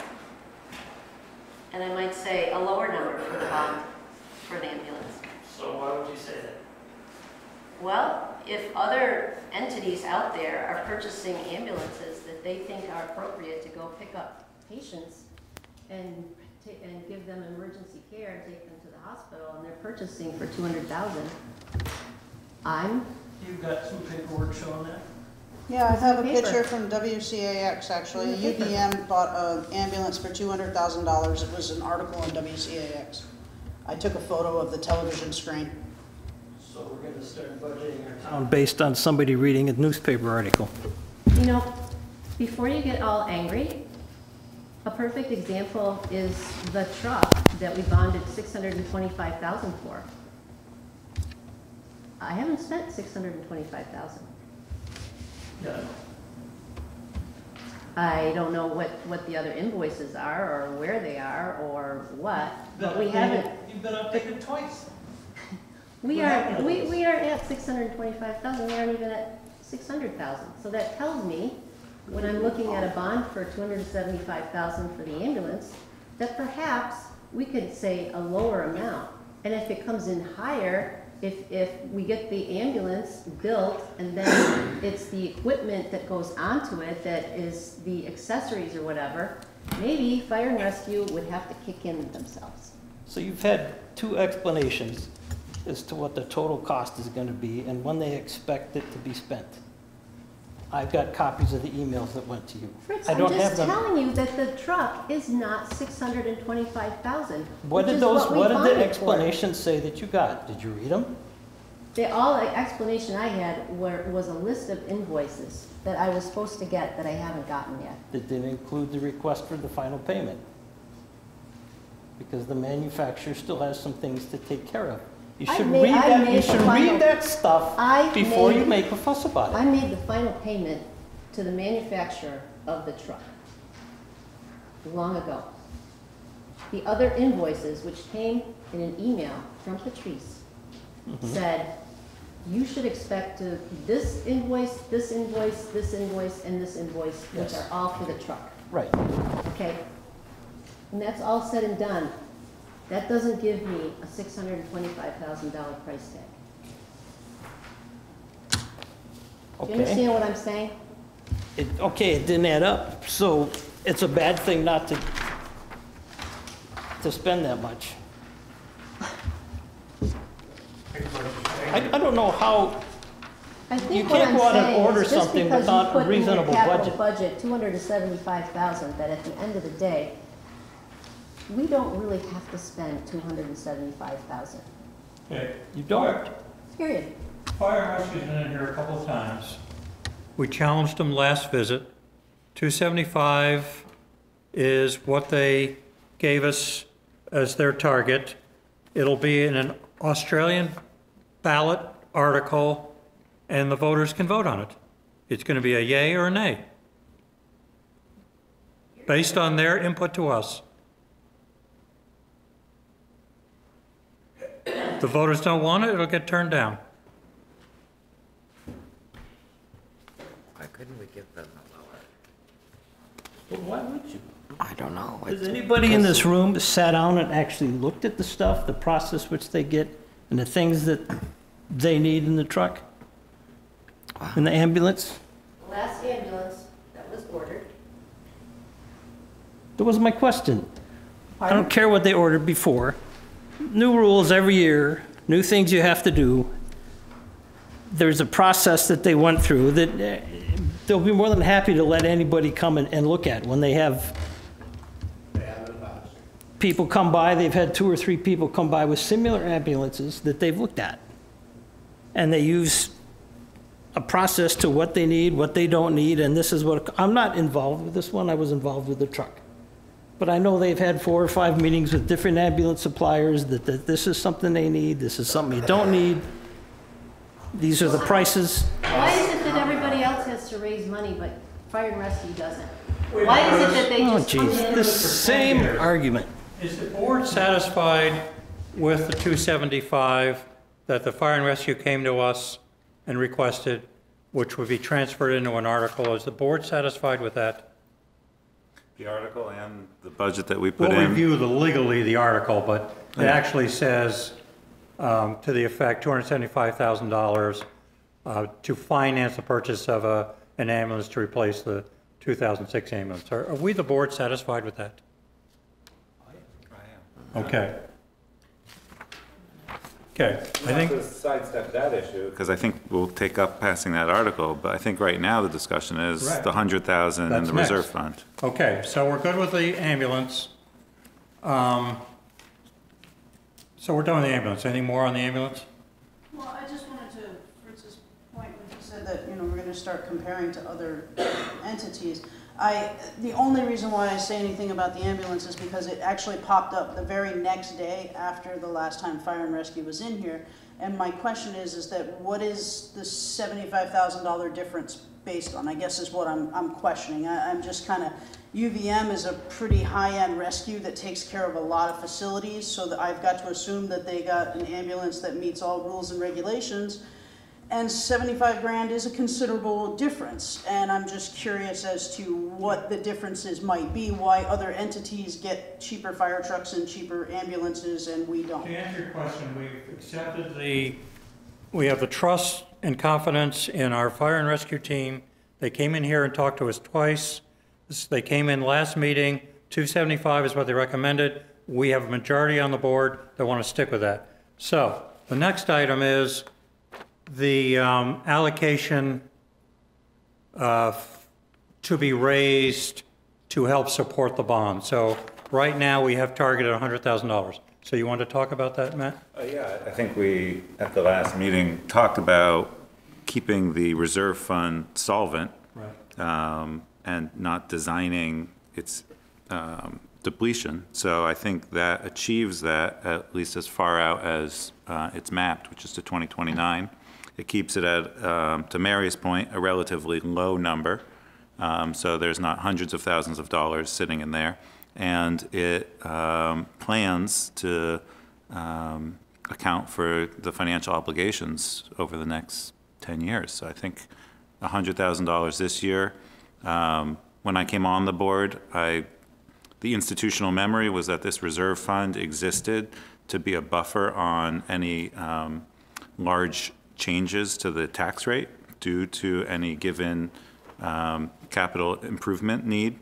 and I might say a lower number for the bond for the ambulance. So why would you say that? Well, if other entities out there are purchasing ambulances that they think are appropriate to go pick up patients and give them emergency care and take them to the hospital, and they're purchasing for $200,000, You've got some paperwork showing that? Yeah, I have a Paper. picture from WCAX, actually. UVM bought an ambulance for $200,000. It was an article on WCAX. I took a photo of the television screen. So we're gonna start budgeting our town based on somebody reading a newspaper article. You know, before you get all angry, a perfect example is the truck that we bonded $625,000 for. I haven't spent $625,000. Yeah. I don't know what the other invoices are, or where they are, or what, but we haven't, You've been updated twice. we What happened are, to this? we aren't at $625,000, we aren't even at $600,000. So that tells me, when I'm looking at a bond for $275,000 for the ambulance, that perhaps we could say a lower amount. And if it comes in higher, if we get the ambulance built and then it's the equipment that goes onto it that is the accessories or whatever, maybe fire and rescue would have to kick in themselves. So you've had two explanations as to what the total cost is gonna be and when they expect it to be spent. I've got copies of the emails that went to you. Fritz, I I'm don't have just them. telling you that the truck is not $625,000. What which did is those, we what did bonded the for. explanations say that you got? Did you read them? All the explanation I had was a list of invoices that I was supposed to get that I haven't gotten yet. Did they include the request for the final payment? Because the manufacturer still has some things to take care of. You I should made- read I that, made you the should final- read that stuff I before you made- make a fuss about I it. made the final payment to the manufacturer of the truck long ago. The other invoices, which came in an email from Patrice, said, you should expect to, this invoice, this invoice, this invoice, and this invoice, which Yes. are all for the truck, Right. okay? And that's all said and done. That doesn't give me a $625,000 price tag. Do you Okay. understand what I'm saying? Okay, it didn't add up, so it's a bad thing not to spend that much. I don't know how, I think You what can't I'm go out and saying order is just something because you without a put in your reasonable capital budget. budget $275,000, that at the end of the day, we don't really have to spend $275,000, Okay. you don't. period. Fire and Rescue's been in here a couple of times. We challenged them last visit. 275 is what they gave us as their target. It'll be in an Australian ballot article, and the voters can vote on it. It's going to be a yay or a nay, based on their input to us. If the voters don't want it, it'll get turned down. Why couldn't we give them a lower? Well, why would you? I don't know. Has anybody in this room sat down and actually looked at the stuff, the process which they get, and the things that they need in the truck? In the ambulance? The last ambulance that was ordered. That was my question. I don't care what they ordered before. New rules every year, new things you have to do. There's a process that they went through that they'll be more than happy to let anybody come and look at when they have people come by. They've had 2 or 3 people come by with similar ambulances that they've looked at. And they use a process to what they need, what they don't need, and this is what, I'm not involved with this one, I was involved with the truck. But I know they've had 4 or 5 meetings with different ambulance suppliers, that this is something they need, this is something you don't need. These are the prices. Why is it that everybody else has to raise money, but fire and rescue doesn't? Why is it that they Oh, just come geez, in? the same argument. Is the board satisfied with the 275 that the fire and rescue came to us and requested, which would be transferred into an article? Is the board satisfied with that? The article and the budget that we put We'll in. review legally the article, but it actually says, to the effect, $275,000 to finance the purchase of an ambulance to replace the 2006 ambulance. Are we, the board, satisfied with that? I am. Okay. Okay, I think, To sidestep that issue, because I think we'll take up passing that article, but I think right now the discussion is Correct. the 100,000 in That's the reserve next. fund. okay, so we're good with the ambulance. So we're done with the ambulance. Any more on the ambulance? Well, I just wanted to, Fritz's point when he said that, we're gonna start comparing to other entities. The only reason why I say anything about the ambulance is because it actually popped up the very next day after the last time Fire and Rescue was in here. And my question is that what is the $75,000 difference based on? I guess is what I'm questioning. I'm just kind of, UVM is a pretty high-end rescue that takes care of a lot of facilities, so that I've got to assume that they got an ambulance that meets all rules and regulations. And 75 grand is a considerable difference, and I'm just curious as to what the differences might be, why other entities get cheaper fire trucks and cheaper ambulances and we don't. To answer your question, we have the trust and confidence in our fire and rescue team. They came in here and talked to us twice. They came in last meeting, 275 is what they recommended. We have a majority on the board that want to stick with that. So the next item is the allocation to be raised to help support the bond. So right now, we have targeted $100,000. So you want to talk about that, Matt? Yeah, I think we, at the last meeting, talked about keeping the reserve fund solvent. Right. And not designing its depletion. So I think that achieves that, at least as far out as it's mapped, which is to 2029. It keeps it at, to Mary's point, a relatively low number. So there's not hundreds of thousands of dollars sitting in there. And it plans to account for the financial obligations over the next 10 years. So I think $100,000 this year. When I came on the board, the institutional memory was that this reserve fund existed to be a buffer on any large changes to the tax rate due to any given capital improvement need.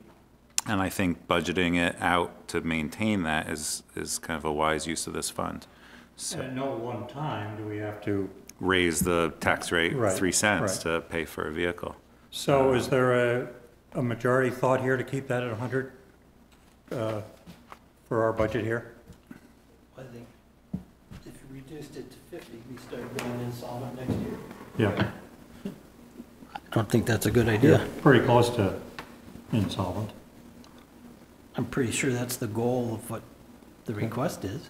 And I think budgeting it out to maintain that is kind of a wise use of this fund. So At no one time do we have to. raise the tax rate Right, 3 cents right. to pay for a vehicle. So is there a majority thought here to keep that at 100 for our budget here? I think if you reduced it to 50, we start going insolvent next year. Yeah. I don't think that's a good idea. Pretty close to insolvent. I'm pretty sure that's the goal of what the request is.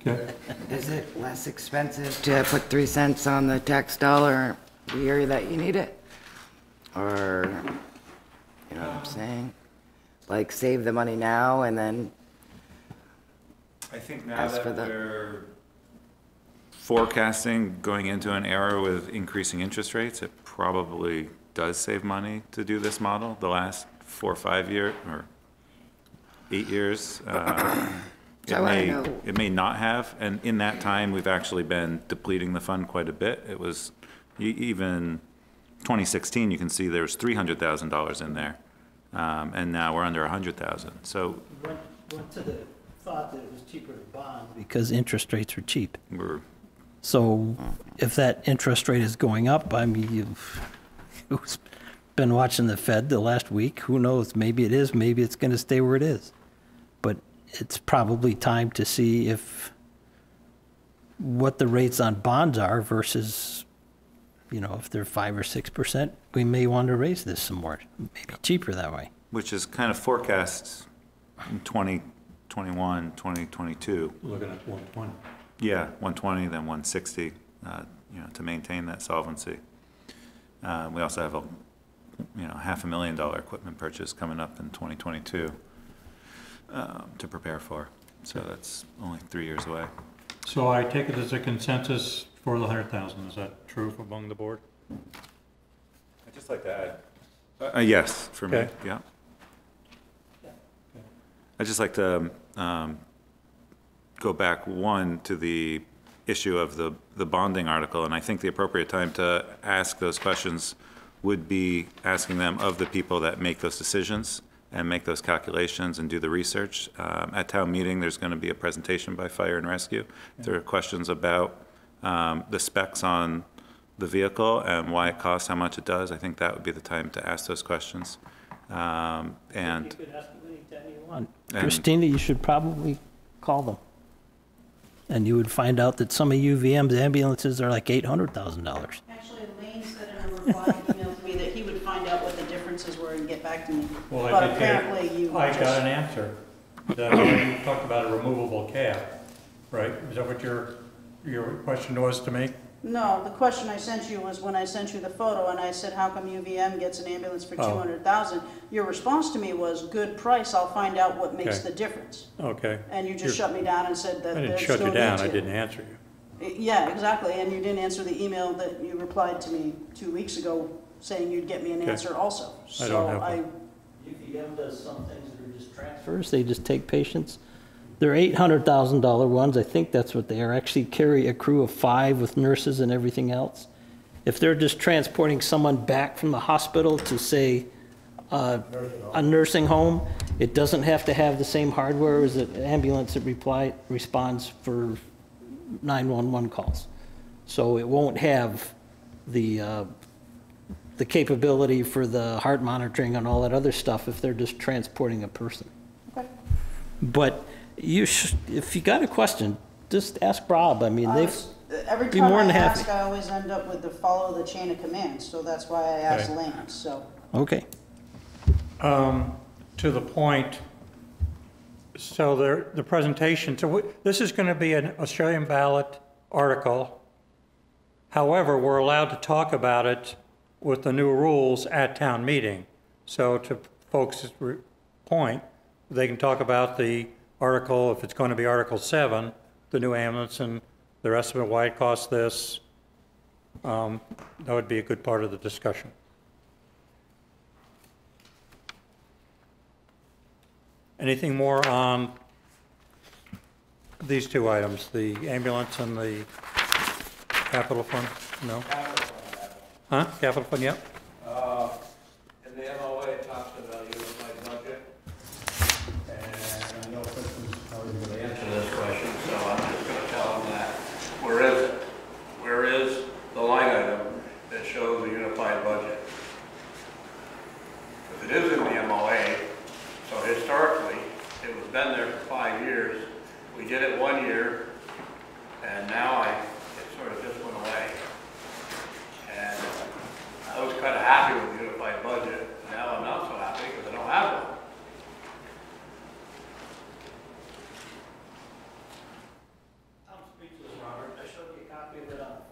Okay. Is it less expensive to put 3 cents on the tax dollar the year that you need it? Or, you know what I'm saying? Like save the money now and then, I think now As that for the- we're forecasting going into an era with increasing interest rates, it probably does save money to do this model. The last 4 or 5 years, or 8 years, So I wanna know- it may not have. And in that time, we've actually been depleting the fund quite a bit. It was even 2016, you can see there's $300,000 in there. And now we're under 100,000. So Went to the thought that it was cheaper to bond. Because interest rates are cheap. we're, So if that interest rate is going up, I mean, who's been watching the Fed the last week? Who knows? Maybe it is, maybe it's going to stay where it is. But it's probably time to see what the rates on bonds are versus, if they're 5 or 6%, we may want to raise this some more, maybe cheaper that way. which is kind of forecast in 2021, 2022. Looking at 120. Yeah, 120, then 160, to maintain that solvency. We also have a, $500,000 equipment purchase coming up in 2022 to prepare for. So that's only 3 years away. So I take it as a consensus for the 100,000. Is that true among the board? I'd just like to add. Yes, for me, Okay. yeah. I'd just like to go back to the issue of the bonding article, and I think the appropriate time to ask those questions would be asking them of the people that make those decisions and make those calculations and do the research. At town meeting, there's going to be a presentation by Fire and Rescue. If there are questions about the specs on the vehicle and why it costs how much it does, I think that would be the time to ask those questions. And You could ask them anytime you want. Christina, you should probably call them. And you would find out that some of UVM's ambulances are like $800,000. Actually, Lane said in a reply email to me that he would find out what the differences were and get back to me. Well, But apparently you I just- got an answer. That when you talked about a removable cab, right? Is that what your question was to me? No, the question I sent you was when I sent you the photo and I said, how come UVM gets an ambulance for 200,000? Your response to me was, good price, I'll find out what makes Okay. the difference. Okay. And you just shut me down and said that I didn't there's shut no you down, need I to. didn't answer you. Yeah, exactly, and you didn't answer the email that you replied to me 2 weeks ago saying you'd get me an Okay. answer also. I don't have So one. UVM does some things that are just transfers. They just take patients. They're $800,000 ones. I think that's what they are. Actually carry a crew of 5 with nurses and everything else. If they're just transporting someone back from the hospital to, say, a nursing home, it doesn't have to have the same hardware as an ambulance that responds for 911 calls. So it won't have the capability for the heart monitoring and all that other stuff if they're just transporting a person. Okay. But if you got a question, just ask Rob. I mean, Every be time more I than happy. ask, I always end up with the follow the chain of command, so that's why I asked Okay. Lance, so. Okay. To the point, so the presentation, this is going to be an Australian ballot article. However, we're allowed to talk about it with the new rules at town meeting. So to folks' point, they can talk about the article, if it's going to be Article 7, the new ambulance and the rest of it, why it costs this. That would be a good part of the discussion. Anything more on these two items, the ambulance and the capital fund? No? Huh? Capital fund, yep. In the MOA, it talks about unified budget. And I know Kristen's probably going to answer this question, so I'm just going to tell him that. Where is it? Where is the line item that shows the unified budget? Because it is in the MOA, so historically, it was been there for 5 years. We did it 1 year, and now it sort of just went away. And I was kind of happy with the unified budget. Now I'm not so happy because I don't have one. I'm speechless, Robert. I showed you a copy of it on the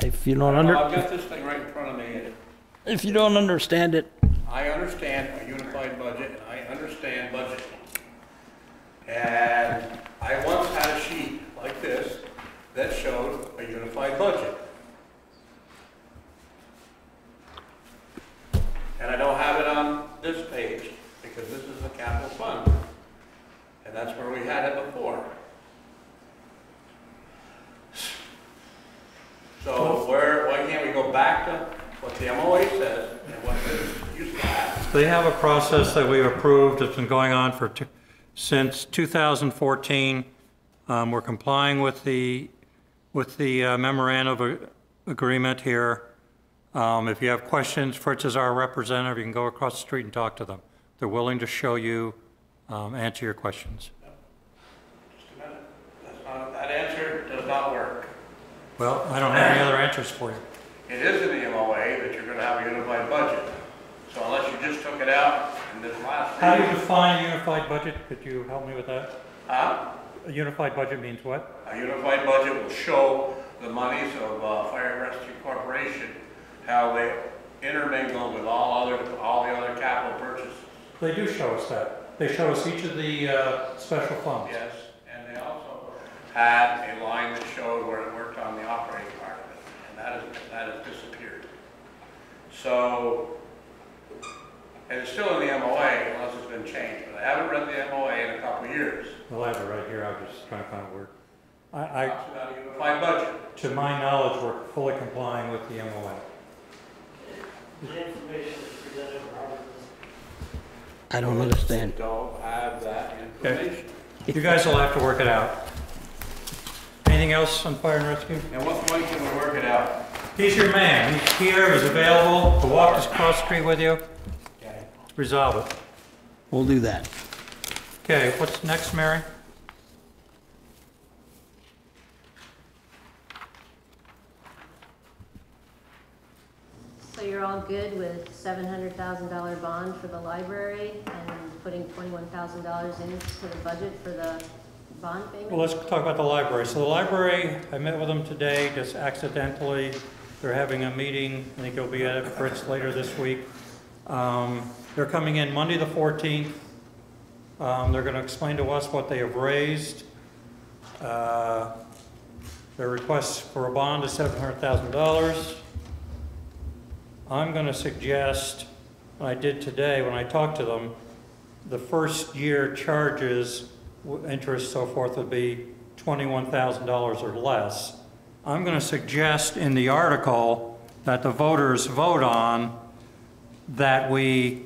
phone. If you don't I've got this thing right in front of me, and if you don't understand it, I understand a unified budget, and I understand budgeting. And I once had a sheet like this that showed a unified budget. And I don't have it on this page, because this is the capital fund. And that's where we had it before. So why can't we go back to what the MOA says and what it used to have? They have a process that we've approved. It's been going on since 2014. We're complying with the memorandum of agreement here. If you have questions, Fritz is our representative. You can go across the street and talk to them. They're willing to show you, answer your questions. Just a minute. That answer does not work. Well, I don't have any other answers for you. It is in the MOA that you're going to have a unified budget. So unless you just took it out in this last How do you year. define a unified budget? Could you help me with that? Huh? A unified budget means what? A unified budget will show the monies of Fire and Rescue Corporation, how they intermingle with all the other capital purchases. They do show us that. They show us each of the special funds. Yes, and they also had a line that showed where it worked on the operating part of it, and that has disappeared. So And it's still in the MOA unless it's been changed, but I haven't read the MOA in a couple of years. I'll have it right here, I'm just trying to find a word. Talks about a unified budget. To my knowledge, we're fully complying with the MOA. The information is presented, Robert. I don't understand. Don't have that information. You guys will have to work it out. Anything else on fire and rescue? At what point can we work it out? He's your man. He's here, he's available to walk this cross street with you. Resolve it. We'll do that. Okay, what's next, Mary? So you're all good with $700,000 bond for the library and putting $21,000 into the budget for the bond payment? Well, let's talk about the library. So the library, I met with them today, just accidentally. They're having a meeting. I think it'll be at Fritz later this week. They're coming in Monday the 14th. They're going to explain to us what they have raised. Their request for a bond is $700,000. I'm going to suggest, I did today when I talked to them, the first year charges, interest, so forth, would be $21,000 or less. I'm going to suggest in the article that the voters vote on that we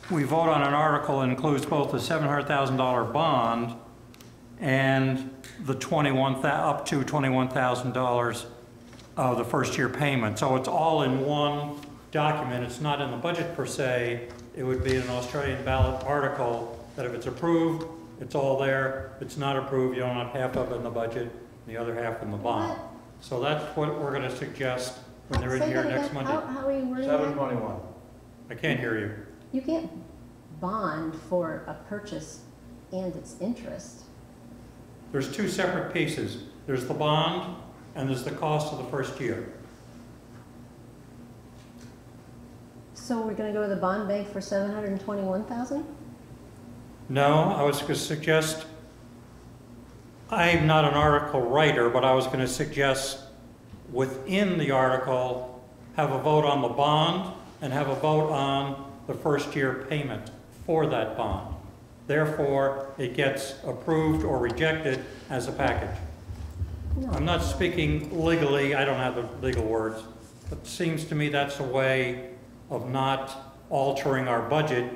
vote on an article that includes both the $700,000 bond and the up to $21,000 of the first year payment. So it's all in one document. It's not in the budget per se. It would be an Australian ballot article that if it's approved, it's all there. If it's not approved, you don't have half of it in the budget, and the other half in the bond. So that's what we're going to suggest when they're in here next Monday. How are you wording that? 721. I can't hear you. You can't bond for a purchase and its interest. There's two separate pieces. There's the bond and there's the cost of the first year. So we're gonna go to the bond bank for $721,000? No, I was going to suggest, I'm not an article writer, but I was going to suggest within the article, have a vote on the bond and have a vote on the first year payment for that bond. Therefore, it gets approved or rejected as a package. No. I'm not speaking legally, I don't have the legal words, but it seems to me that's a way of not altering our budget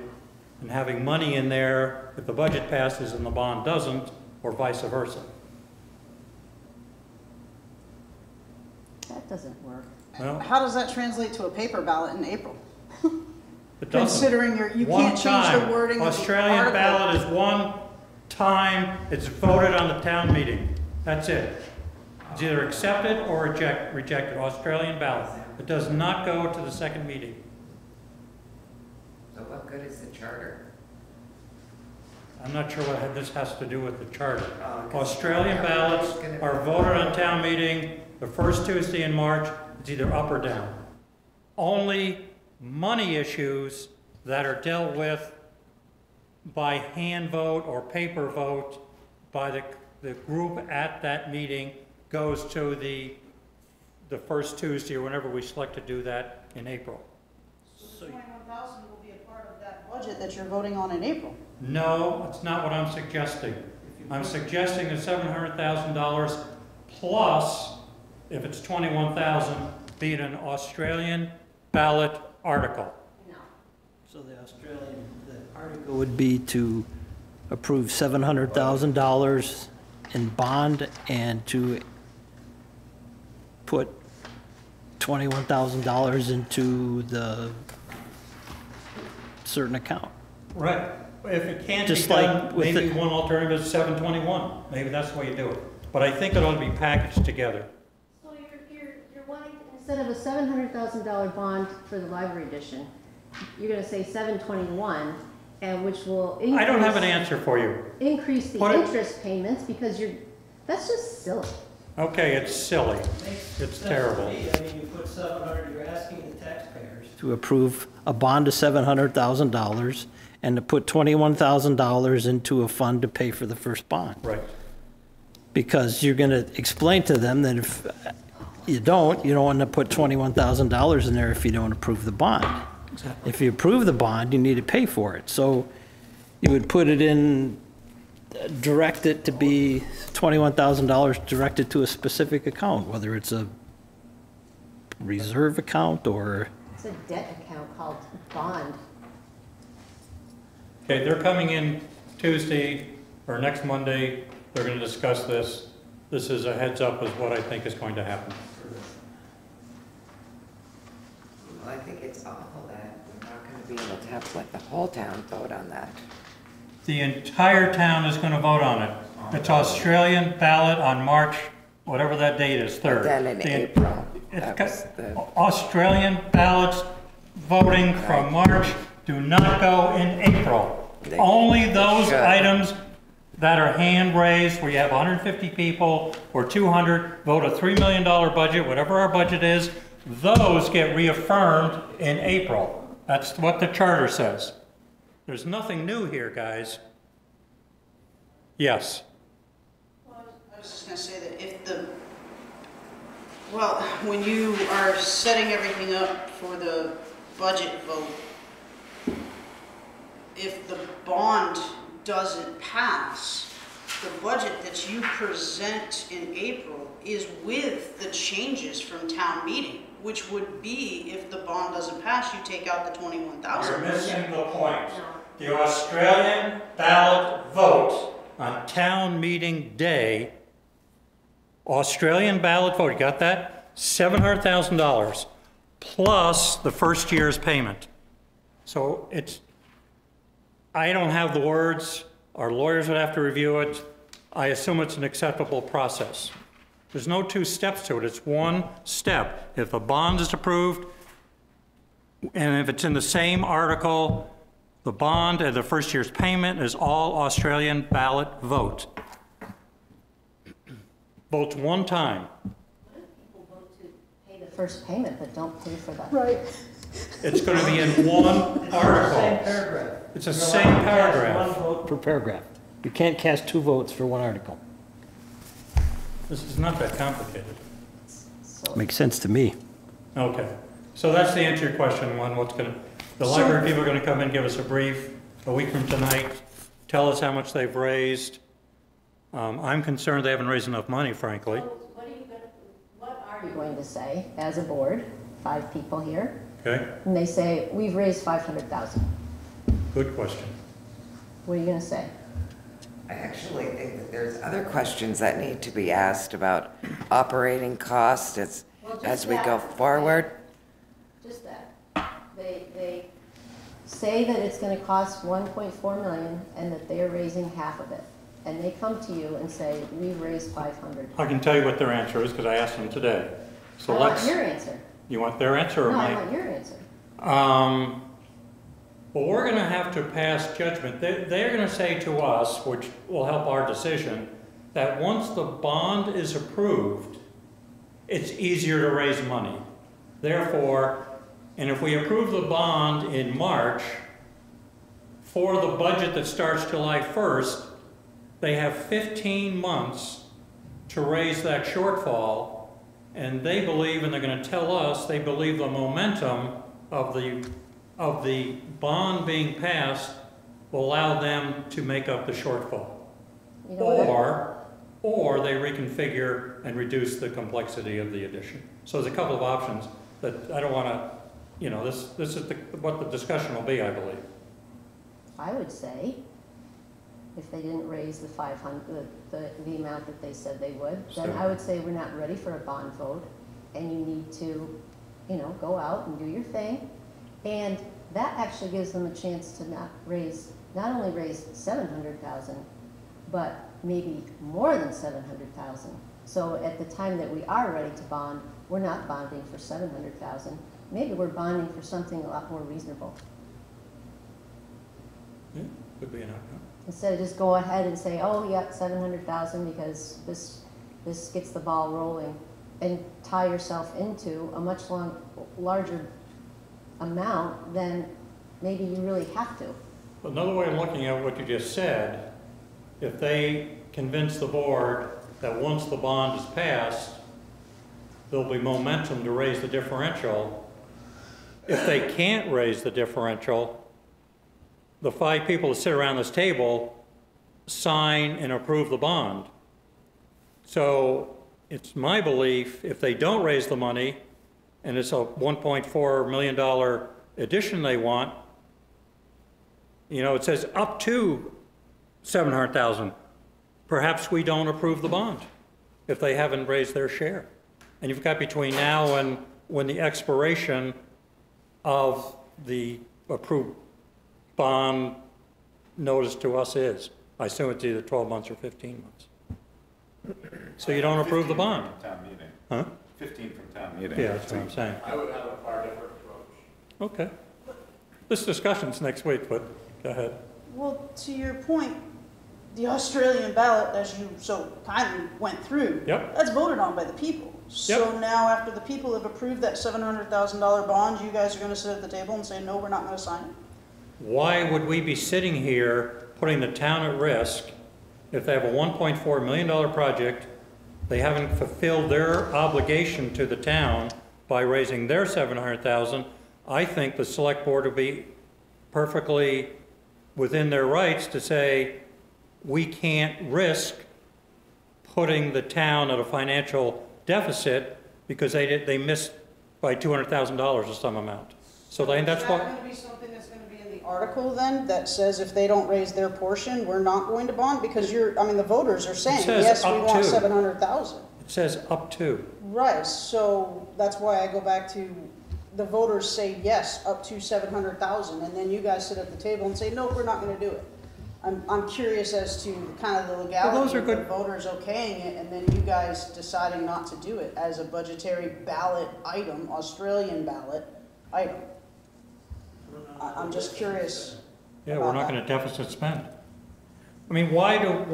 and having money in there if the budget passes and the bond doesn't, or vice versa. That doesn't work. Well, How does that translate to a paper ballot in April? it doesn't. Considering you One can't change the time. wording of the Australian article. ballot is one time, it's voted on the town meeting. That's it. It's either accepted or rejected, Australian ballot. It does not go to the second meeting. So what good is the charter? I'm not sure what this has to do with the charter. Australian ballots are voted on town meeting the first Tuesday in March. It's either up or down. Only money issues that are dealt with by hand vote or paper vote by the group at that meeting goes to the first Tuesday or whenever we select to do that in April. So 21,000 will be a part of that budget that you're voting on in April. No, that's not what I'm suggesting. I'm suggesting the $700,000 plus, if it's 21,000, be it an Australian ballot article. No. So the article would be to approve $700,000 in bond and to put $21,000 into the certain account. Right. If it can't be Just like done, with maybe the- one alternative is 721. Maybe that's the way you do it. But I think it ought to be packaged together. So you're wanting, instead of a $700,000 bond for the library edition, you're gonna say 721, and which will increase. I don't have an answer for you. Increase the Put it- interest payments because that's just silly. Okay, it's silly. It's terrible. I mean, you put 700, you're asking the taxpayers to approve a bond of $700,000 and to put $21,000 into a fund to pay for the first bond. Right. Because you're going to explain to them that if you don't want to put $21,000 in there if you don't approve the bond. If you approve the bond, you need to pay for it. So you would put it in, direct it to be $21,000 directed to a specific account, whether it's a reserve account or, It's a debt account called bond. Okay, they're coming in Tuesday or next Monday. They're going to discuss this. This is a heads up is what I think is going to happen. Well, I think it's awful that we're not gonna be able to have, let the whole town vote on that. The entire town is going to vote on it. It's Australian ballot on March, whatever that date is, 3rd. Then in April, that was the, Australian ballots voting from March do not go in April. Only those should. items that are hand raised, where you have 150 people or 200, vote a $3 million budget, whatever our budget is, those get reaffirmed in April. That's what the charter says. There's nothing new here, guys. Yes. I was just gonna say that if well, when you are setting everything up for the budget vote, if the bond doesn't pass, the budget that you present in April is with the changes from town meeting, which would be, if the bond doesn't pass, you take out the 21,000. You're missing the point. The Australian ballot vote on town meeting day, Australian ballot vote, you got that? $700,000 plus the first year's payment. So it's, I don't have the words, our lawyers would have to review it. I assume it's an acceptable process. There's no two steps to it, it's one step. If the bond is approved, and if it's in the same article, the bond and the first year's payment is all Australian ballot vote. Votes one time. People vote to pay the first payment, but don't pay for that. Right. It's going to be in one article. It's the same paragraph. one vote per paragraph. You can't cast two votes for one article. This is not that complicated. Makes sense to me. Okay, so that's the answer to your question one. What's going to, the library people are going to come in, give us a brief a week from tonight, tell us how much they've raised. I'm concerned they haven't raised enough money, frankly. What are you going to say as a board, 5 people here, Okay, and they say, we've raised 500,000. good question. What are you gonna say? I actually think that there's other questions that need to be asked about operating costs as we go forward. Just that. They say that it's gonna cost 1.4 million and that they're raising half of it. And they come to you and say, we've raised 500. I can tell you what their answer is because I asked them today. So I want let's. your answer. You want their answer or No, mine? I want your answer. Well, we're going to have to pass judgment. They're going to say to us, which will help our decision, that once the bond is approved, it's easier to raise money. Therefore, and if we approve the bond in March, for the budget that starts July 1st, they have 15 months to raise that shortfall. And they believe, and they're going to tell us, they believe the momentum of the bond being passed will allow them to make up the shortfall. You know Or they reconfigure and reduce the complexity of the addition. So there's a couple of options that I don't want to, you know, this is what the discussion will be, I believe. I would say, if they didn't raise the 500, the amount that they said they would, then I would say we're not ready for a bond vote, and you need to, you know, go out and do your thing. And that actually gives them a chance to not only raise 700,000, but maybe more than 700,000. So at the time that we are ready to bond, we're not bonding for 700,000. Maybe we're bonding for something a lot more reasonable. Yeah, could be an outcome. Instead of just go ahead and say, oh, yeah, 700,000 because this gets the ball rolling, and tie yourself into a much larger amount than maybe you really have to. Another way of looking at what you just said, if they convince the board that once the bond is passed, there'll be momentum to raise the differential, if they can't raise the differential, the 5 people that sit around this table sign and approve the bond. So it's my belief, if they don't raise the money, and it's a $1.4 million addition they want, you know, it says up to $700,000. Perhaps we don't approve the bond if they haven't raised their share. And you've got between now and when the expiration of the approved bond notice to us is. I assume it's either 12 months or 15 months. So you don't approve the bond? Town meeting. Huh? 15 from town meeting. Yeah, that's what I'm saying. I would have a far different approach. Okay. This discussion's next week, but go ahead. Well, to your point, the Australian ballot, as you so kindly went through, Yep. that's voted on by the people. So now after the people have approved that $700,000 bond, you guys are gonna sit at the table and say, no, we're not gonna sign it? Why would we be sitting here putting the town at risk if they have a $1.4 million project, they haven't fulfilled their obligation to the town by raising their $700,000? I think the select board would be perfectly within their rights to say, we can't risk putting the town at a financial deficit because they missed by $200,000 or some amount. So that's what. Is that gonna be something that's gonna be in the article then, that says if they don't raise their portion, we're not going to bond? Because the voters are saying, says yes, we up want to. 700,000. It says up to. Right, so that's why I go back to, the voters say yes, up to 700,000, and then you guys sit at the table and say, no, we're not gonna do it. I'm curious as to kind of the Well, legality those are of the good. voters okaying it, and then you guys deciding not to do it as a budgetary ballot item, Australian ballot item. I'm just curious. Yeah, we're about not that. gonna deficit spend. I mean, why do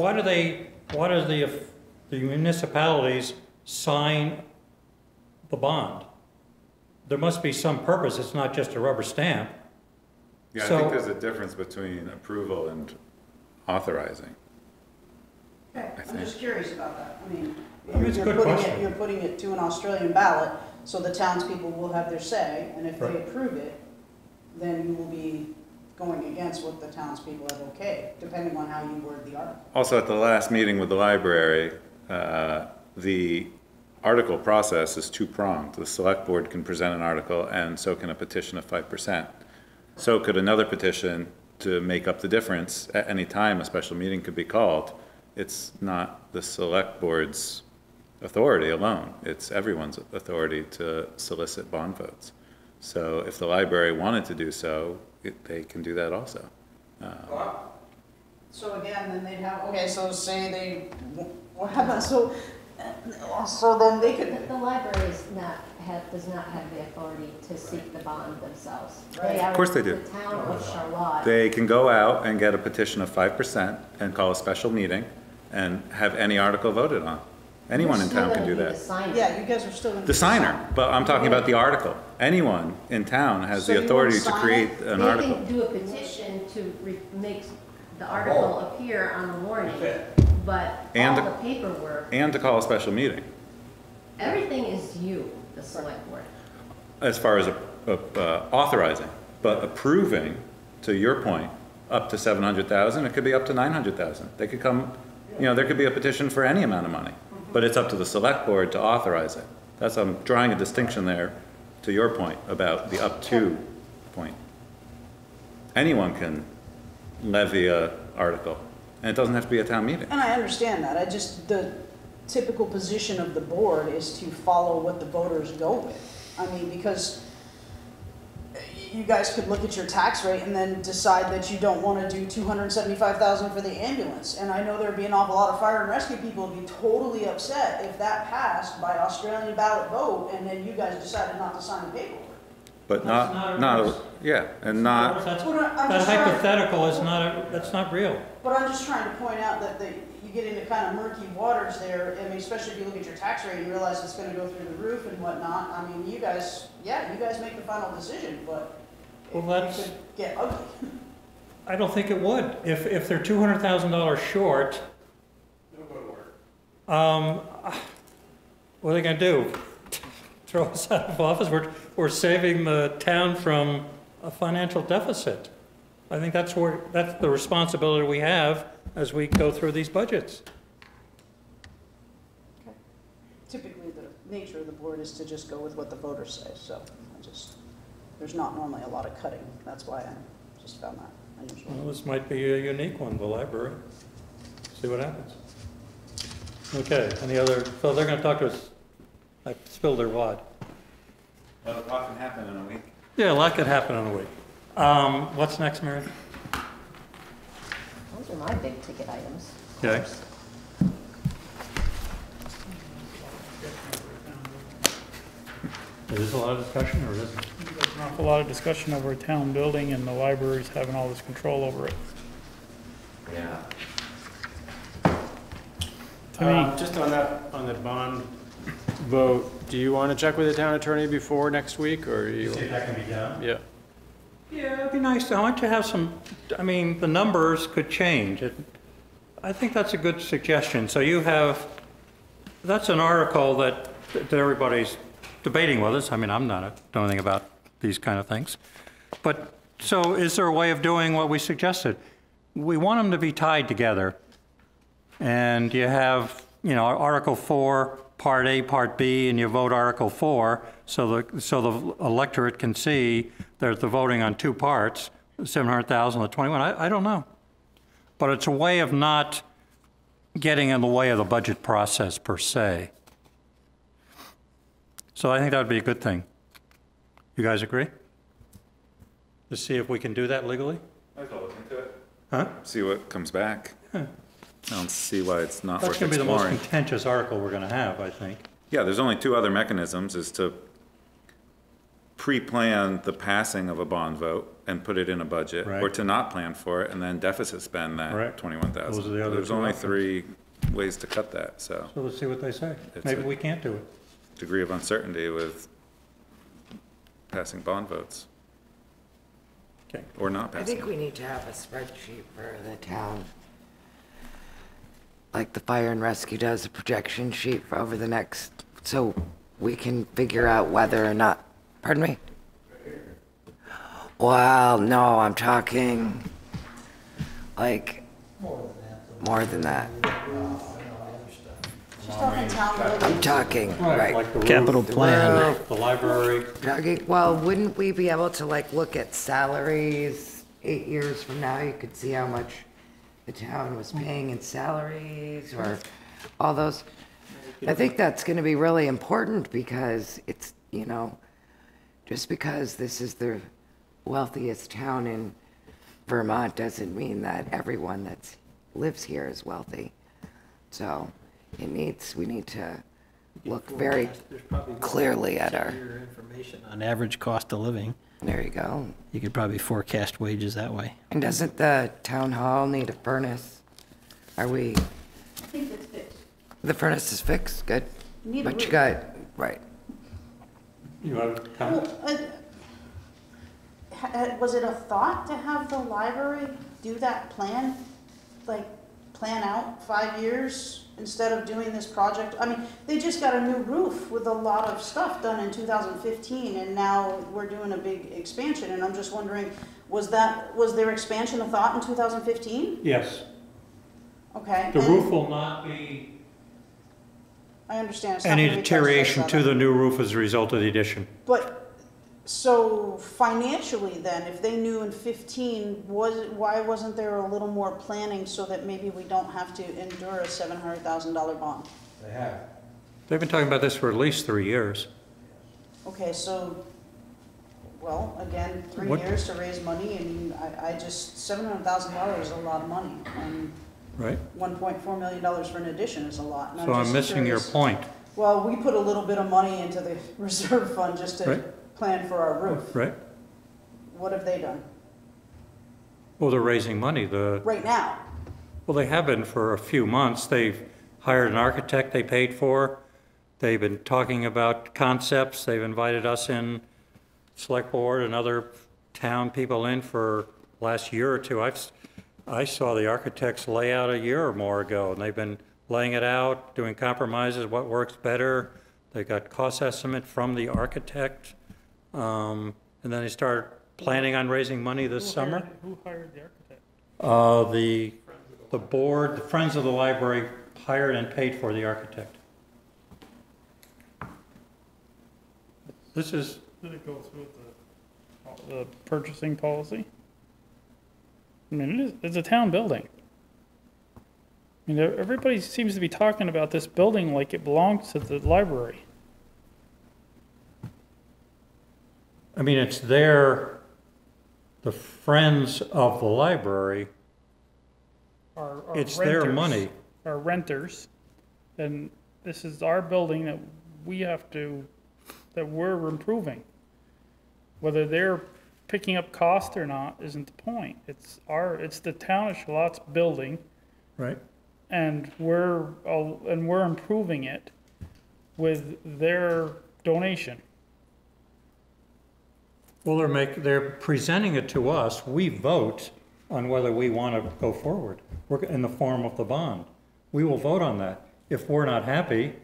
the municipalities sign the bond? There must be some purpose, it's not just a rubber stamp. Yeah, I So- think there's a difference between approval and authorizing. Okay, I I'm think. just curious about that. I mean, It's a good question. you're putting it to an Australian ballot, so the townspeople will have their say, and if they Right. approve it, then you will be going against what the townspeople have okayed, depending on how you word the article. Also, at the last meeting with the library, the article process is two-pronged. The select board can present an article, and so can a petition of 5%. So could another petition to make up the difference. At any time, a special meeting could be called. It's not the select board's authority alone. It's everyone's authority to solicit bond votes. So if the library wanted to do so, they can do that also. So again, then they'd have, okay, so say they, what happened, so then they could, The library does not have the authority to seek the bond themselves. Right. Of course they do. The town of Charlotte. They can go out and get a petition of 5% and call a special meeting and have any article voted on. Anyone in town can do that. yeah, you guys are still gonna. The signer, but I'm talking about the article. Anyone in town has So the you authority would to sign create it? an They article. can do a petition to make the article appear on the warning, but all And- the paperwork, And to call a special meeting. everything is you, the select board. As far as authorizing, but approving, to your point, up to 700,000, it could be up to 900,000. They could come, there could be a petition for any amount of money, but it's up to the select board to authorize it. I'm drawing a distinction there to your point about the up to point. Anyone can levy a article, and it doesn't have to be a town meeting. And I understand that, the typical position of the board is to follow what the voters go with. I mean, because you guys could look at your tax rate and then decide that you don't want to do $275,000 for the ambulance. And I know there'd be an awful lot of fire and rescue people would be totally upset if that passed by Australian ballot vote and then you guys decided not to sign the paperwork. But That's not a- and not, That's- Well, I'm That just trying- hypothetical is that's not real. But I'm just trying to point out that you get into kind of murky waters there. I mean, especially if you look at your tax rate and realize it's gonna go through the roof and whatnot. I mean, you guys make the final decision, but Well, it that's- could get ugly. I don't think it would. If they're $200,000 short, It'll go to work. what are they gonna do? throw us out of office. We're saving the town from a financial deficit. I think that's the responsibility we have as we go through these budgets. Typically, the nature of the board is to just go with what the voters say, so there's not normally a lot of cutting. That's why I just found that unusual. Well, this might be a unique one, the library. See what happens. Okay, any other, so they're going to talk to us. I spilled their wad. Well, it often happen in a week. Yeah, a lot could happen in a week. What's next, Mary? Those are my big ticket items. Okay. Is a lot of discussion, or isn't? There's an awful lot of discussion over a town building and the libraries having all this control over it. Yeah. To me, Just on the bond vote, do you want to check with the town attorney before next week, or you? See if that can be done. Yeah. Yeah, it'd be nice. I want to have some, I mean, the numbers could change. I think that's a good suggestion. So you have, that's an article that everybody's debating with us. I mean, I'm not, don't know anything about these kind of things. But, so is there a way of doing what we suggested? We want them to be tied together. And you have, Article 4, Part A, Part B, and you vote Article 4, so the electorate can see that they're voting on two parts, 700,000 to 21. I don't know. But it's a way of not getting in the way of the budget process per se. So I think that would be a good thing. You guys agree? To see if we can do that legally? Might as well look into it. Huh? See what comes back. I don't see why it's not That's worth going to be the most exploring. contentious article we're going to have, I think. Yeah, there's only two other mechanisms, is to pre-plan the passing of a bond vote and put it in a budget, or Right. to not plan for it and then deficit spend that Right. 21,000. Those are the other There's two only options. 3 ways to cut that, so So let's see what they say. It's Maybe a- we can't do it. degree of uncertainty with passing bond votes, Okay. or not I passing. think we need to have a spreadsheet for the town. Like the fire and rescue does, a projection sheet for over the next, so we can figure out whether or not, pardon me? Well, no, I'm talking like more than that. She's talking town building. I'm talking, right. Like the Capital roof, plan. the library. Talking, well, wouldn't we be able to like look at salaries 8 years from now? You could see how much the town was paying in salaries or all those. I think that's gonna be really important because it's, just because this is the wealthiest town in Vermont doesn't mean that everyone that lives here is wealthy. So we need to look very clearly at our, Your information on average cost of living. there you go. You could probably forecast wages that way. And doesn't the town hall need a furnace? Are we, I think that's fixed. the furnace is fixed, good. Need a But you roof. got, right. You have a comment? Was it a thought to have the library do that plan? Like, plan out 5 years instead of doing this project? I mean, they just got a new roof with a lot of stuff done in 2015, and now we're doing a big expansion, and I'm just wondering, was their expansion a thought in 2015? Yes. Okay. The and roof will not be I understand. it's not any gonna be touched deterioration by to the new roof as a result of the addition. But, so financially then, if they knew in 15, why wasn't there a little more planning so that maybe we don't have to endure a $700,000 bond? They have. They've been talking about this for at least 3 years. Okay, so, well, again, 3 What- years to raise money, and I just, $700,000 is a lot of money, and Right? $1.4 million for an addition is a lot. and So I'm just missing your curious. point, Well, we put a little bit of money into the reserve fund just to Right. plan for our roof. right? What have they done? Well, they're raising money. Right now? Well, they have been for a few months. They've hired an architect they paid for. They've been talking about concepts. They've invited us in, Selectboard and other town people in for last year or two. I saw the architects lay out a year or more ago, and they've been laying it out, doing compromises, what works better. they got cost estimate from the architect, and then they start planning on raising money this summer. Who hired the architect? The board, the Friends of the Library hired and paid for the architect. This is, Did it go through the purchasing policy? I mean, it's a town building. I mean, everybody seems to be talking about this building like it belongs to the library. I mean, it's their, the Friends of the Library, Our it's their renters money. Are renters, and this is our building that we have to, that we're improving. Whether they're picking up cost or not isn't the point. It's the town of Charlotte's building, Right. and we're improving it with their donation. Well, they're presenting it to us. We vote on whether we want to go forward. We're in the form of the bond. We will vote on that. If we're not happy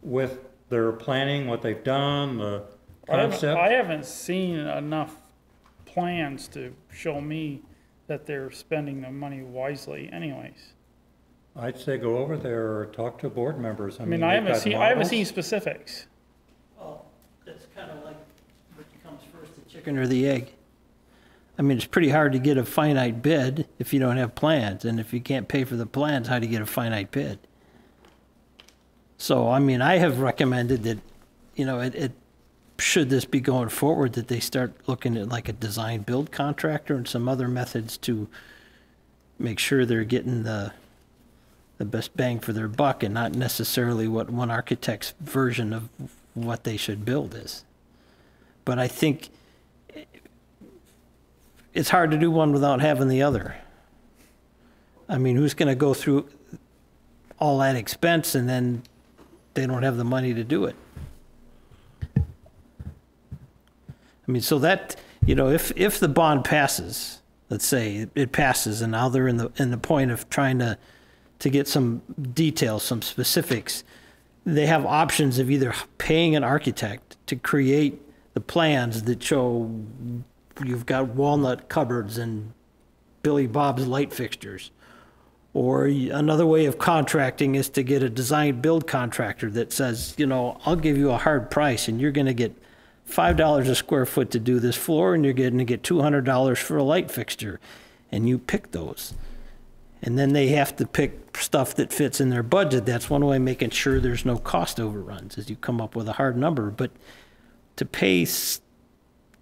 with their planning, what they've done, the concept. I haven't seen enough plans to show me that they're spending the money wisely anyways. I'd say go over there or talk to board members. I mean, I they've haven't got seen models. specifics. Well, that's kind of like what comes first, the chicken or the egg. I mean, it's pretty hard to get a finite bid if you don't have plans, and if you can't pay for the plans, how do you get a finite bid? So, I mean, I have recommended that, should this be going forward, that they start looking at like a design build contractor and some other methods to make sure they're getting the best bang for their buck and not necessarily what one architect's version of what they should build is. But I think it's hard to do one without having the other. I mean, who's going to go through all that expense and then they don't have the money to do it? I mean, so that, if the bond passes, let's say it passes, and now they're in the point of trying to get some details, some specifics, they have options of either paying an architect to create the plans that show you've got walnut cupboards and Billy Bob's light fixtures. Or another way of contracting is to get a design build contractor that says, I'll give you a hard price and you're going to get $5 a square foot to do this floor, and you're going to get $200 for a light fixture. And you pick those. And then they have to pick stuff that fits in their budget. That's one way of making sure there's no cost overruns, is you come up with a hard number. But to pay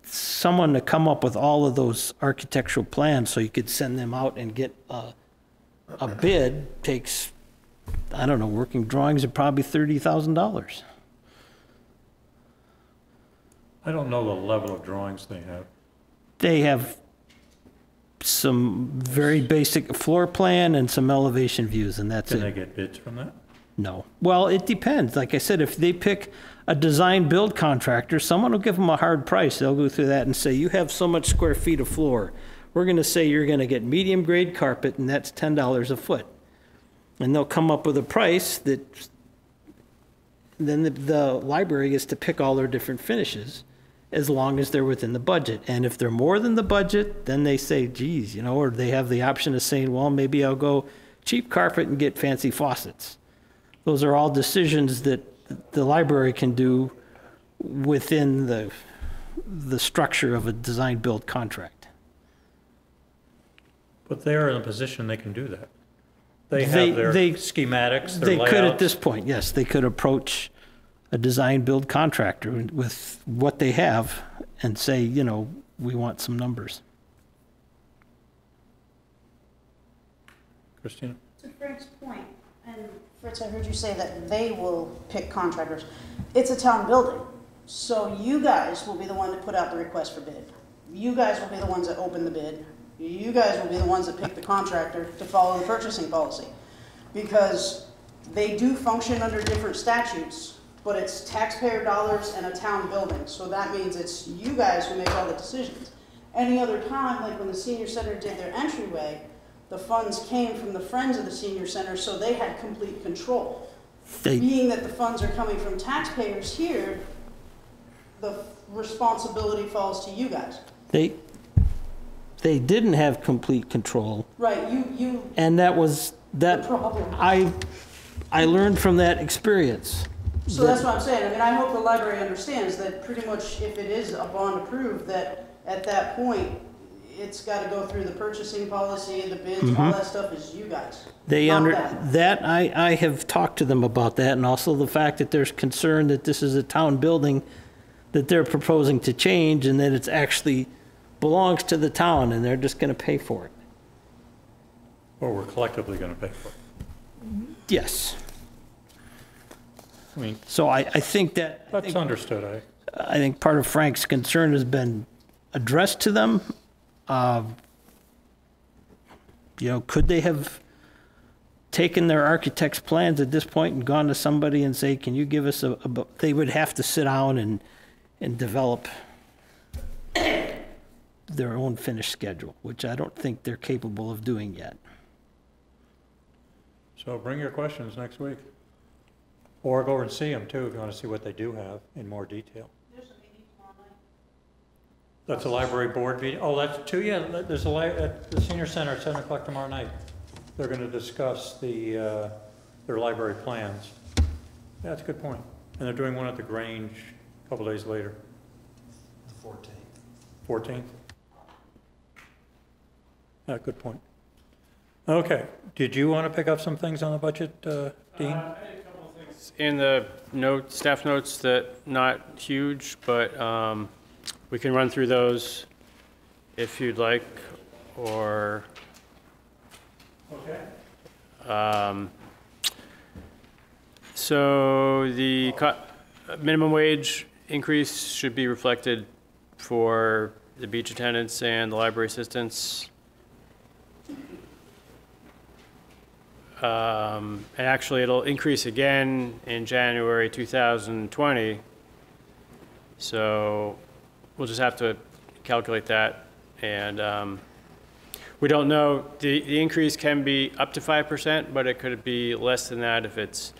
someone to come up with all of those architectural plans so you could send them out and get a bid takes, I don't know, working drawings are probably $30,000. I don't know the level of drawings they have. They have some very basic floor plan and some elevation views, and that's it. Can they get bids from that? No. Well, it depends. Like I said, if they pick a design build contractor, someone will give them a hard price. They'll go through that and say, you have so much square feet of floor. We're going to say you're going to get medium grade carpet, and that's $10 a foot. And they'll come up with a price that then the library gets to pick all their different finishes as long as they're within the budget. And if they're more than the budget, then they say, geez, or they have the option of saying, well, maybe I'll go cheap carpet and get fancy faucets. Those are all decisions that the library can do within the structure of a design build contract. But they're in a position they can do that. They have their schematics, their layouts. They could at this point, yes. They could approach a design build contractor with what they have and say, we want some numbers. Christina? To Frank's point, and Fritz, I heard you say that they will pick contractors. It's a town building, so you guys will be the one to put out the request for bid. You guys will be the ones that open the bid. You guys will be the ones that pick the contractor to follow the purchasing policy. Because they do function under different statutes, but it's taxpayer dollars and a town building. So that means it's you guys who make all the decisions. Any other time, like when the senior center did their entryway, the funds came from the Friends of the Senior Center, so they had complete control. being that the funds are coming from taxpayers here, the responsibility falls to you guys. They didn't have complete control. Right, you, And that was, the problem. I learned from that experience. So that's what I'm saying. I mean, I hope the library understands that pretty much if it is a bond approved, that at that point, it's got to go through the purchasing policy, the bids, all that stuff is you guys. Not them. That, I have talked to them about that, and also the fact that there's concern that this is a town building that they're proposing to change, and that it's actually belongs to the town, and they're just gonna pay for it. Or we're collectively going to pay for it. Yes. I mean, So I think that, that's understood. I think part of Frank's concern has been addressed to them. You know, could they have taken their architect's plans at this point and gone to somebody and say, can you give us they would have to sit down and develop their own finished schedule, which I don't think they're capable of doing yet. So bring your questions next week. Or go over and see them too, if you want to see what they do have in more detail. There's a meeting tomorrow night. That's a library board meeting. Oh, that's two, yeah, there's at the senior center at 7 o'clock tomorrow night. They're going to discuss their library plans. Yeah, that's a good point. And they're doing one at the Grange a couple days later. The 14th. 14th? Yeah, good point. Okay, did you want to pick up some things on the budget, Dean? I had a couple of things in the staff notes that not huge, but we can run through those if you'd like, or. Okay. So the minimum wage increase should be reflected for the beach attendants and the library assistants. And actually, it'll increase again in January 2020. So we'll just have to calculate that. And we don't know, the increase can be up to 5%, but it could be less than that if it's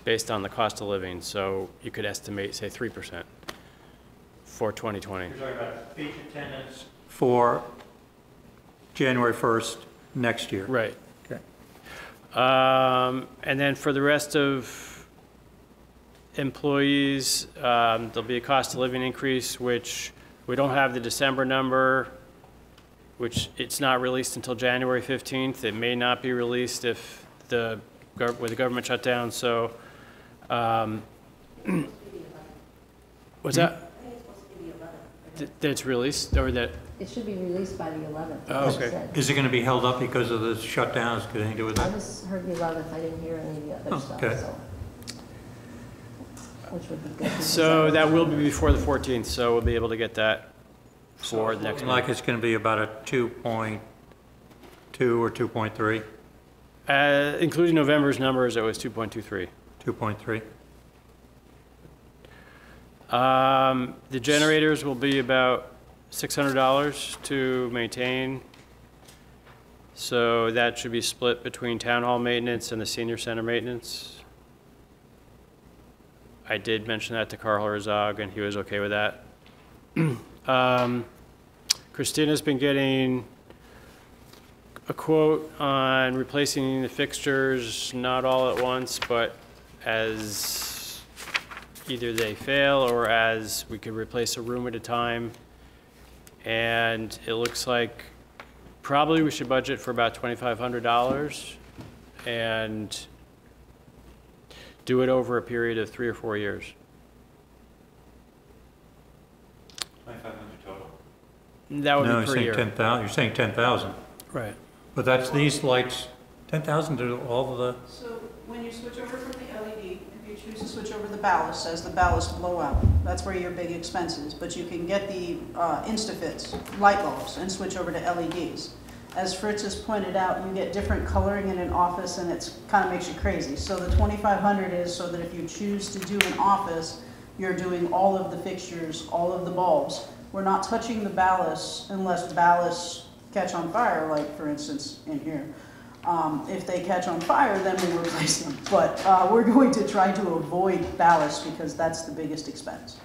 based on the cost of living. So you could estimate, say, 3% for 2020. You're talking about beach attendance for January 1st next year. Right. Okay. And then for the rest of employees, there'll be a cost of living increase, which we don't have the December number, which it's not released until January 15th. It may not be released if with the government shutdown. So, what's that? That's released, or that? It should be released by the 11th. Oh, okay. Is it going to be held up because of the shutdown? Is it anything to do with I that? just heard the 11th, I didn't hear any of the other stuff, okay. so. Which would be good. because So that will be before the 14th, so we'll be able to get that for the next Looking like month. it's going to be about a 2.2 or 2.3? Including November's numbers, it was 2.23. 2.3. The generators will be about $600 to maintain. So that should be split between town hall maintenance and the senior center maintenance. I did mention that to Carl Herzog, and he was okay with that. Christina's been getting a quote on replacing the fixtures, not all at once, but as either they fail or as we could replace a room at a time. And it looks like probably we should budget for about $2,500 and do it over a period of 3 or 4 years. 2,500 total? That would No, be you're per saying year. 10,000. You're saying 10,000. Right. But that's these lights, 10,000 to all of the, So when you switch over from the LED, if you choose to switch over the ballast, as the ballast blowout, that's where your big expense is. But you can get the Instafits light bulbs and switch over to LEDs. As Fritz has pointed out, you get different coloring in an office, and it's kind of makes you crazy. So the 2,500 is so that if you choose to do an office, you're doing all of the fixtures, all of the bulbs. We're not touching the ballast unless ballasts catch on fire, like for instance in here. If they catch on fire, then we'll replace them. But we're going to try to avoid ballast because that's the biggest expense.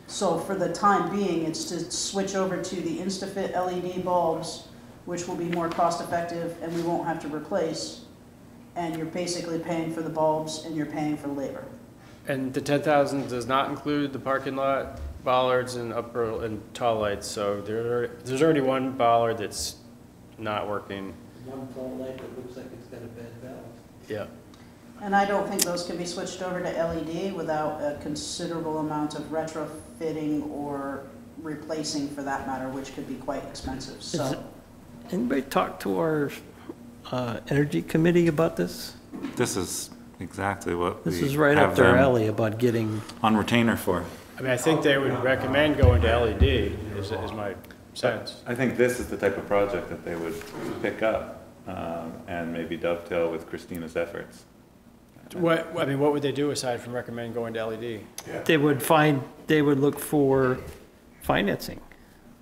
So for the time being, it's to switch over to the InstaFit LED bulbs, which will be more cost effective and we won't have to replace. And you're basically paying for the bulbs and you're paying for labor. And the 10,000 does not include the parking lot bollards and upper and tall lights, so there's already one bollard that's not working. One tall light that looks like it's got a bad balance. Yeah. And I don't think those can be switched over to LED without a considerable amount of retrofitting or replacing for that matter, which could be quite expensive, so. Anybody talk to our energy committee about this? This is exactly what This we is right have up their them alley about getting, on retainer for. I mean, I think they would recommend going to LED, is my sense. I think this is the type of project that they would pick up and maybe dovetail with Christina's efforts. What would they do aside from recommend going to LED? they would look for financing.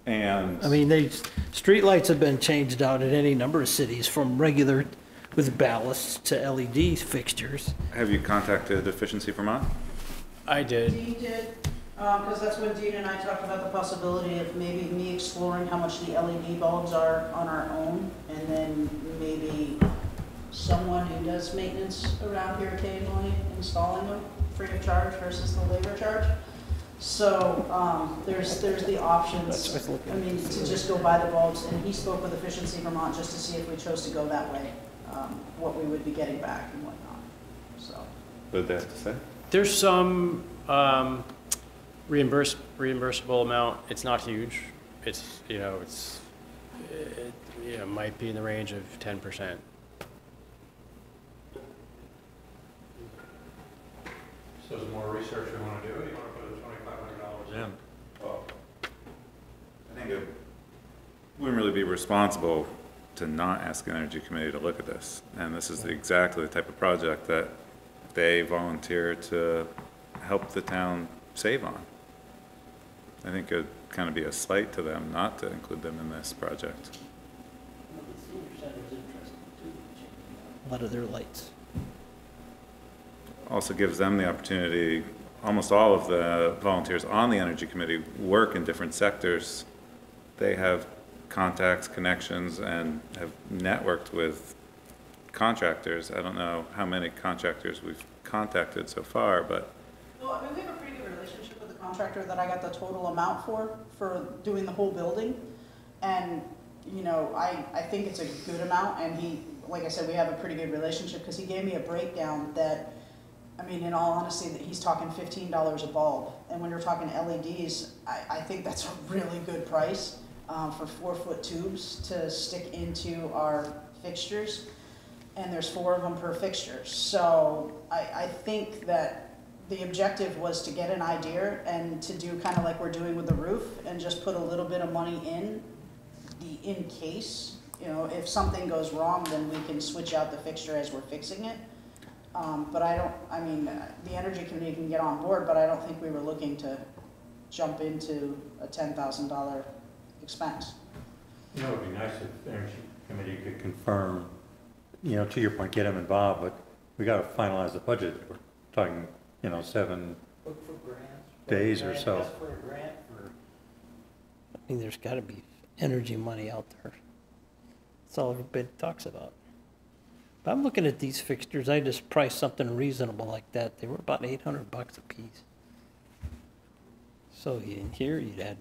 And I mean, streetlights have been changed out in any number of cities from regular with ballasts to LED fixtures. have you contacted Efficiency Vermont? I did. Dean did, because that's when Dean and I talked about the possibility of maybe me exploring how much the LED bulbs are on our own, and then maybe someone who does maintenance around here occasionally installing them free of charge versus the labor charge. So there's the options, I mean, to just go buy the bulbs, and he spoke with Efficiency Vermont just to see if we chose to go that way, what we would be getting back and whatnot, so. What did they have to say? There's some reimbursable amount. It's not huge. It's, it might be in the range of 10%. So is more research we want to do, or you want to put $2,500 in? Well, I think it wouldn't really be responsible to not ask the Energy Committee to look at this. And this is exactly the type of project that they volunteer to help the town save on. I think it would kind of be a slight to them not to include them in this project. A lot of their lights. Also gives them the opportunity, almost all of the volunteers on the Energy Committee work in different sectors. They have contacts, connections, and have networked with contractors. I don't know how many contractors we've contacted so far, but. Well, I mean, we have a pretty good relationship with the contractor that I got the total amount for doing the whole building. And, I think it's a good amount, and he, like I said, we have a pretty good relationship because he gave me a breakdown that, I mean, in all honesty, that he's talking $15 a bulb. And when you're talking LEDs, I think that's a really good price for 4-foot tubes to stick into our fixtures. And there's 4 of them per fixture. So I think that the objective was to get an idea and to do kind of like we're doing with the roof and just put a little bit of money in case, if something goes wrong, then we can switch out the fixture as we're fixing it. But the Energy Committee can get on board, but I don't think we were looking to jump into a $10,000 expense. It would be nice if the Energy Committee could confirm, to your point, get them involved, but we got to finalize the budget. We're talking, 7 days or so. I mean, there's got to be energy money out there. That's all everybody talks about. But I'm looking at these fixtures. I just priced something reasonable like that. They were about $800 a piece. So in here, you'd add.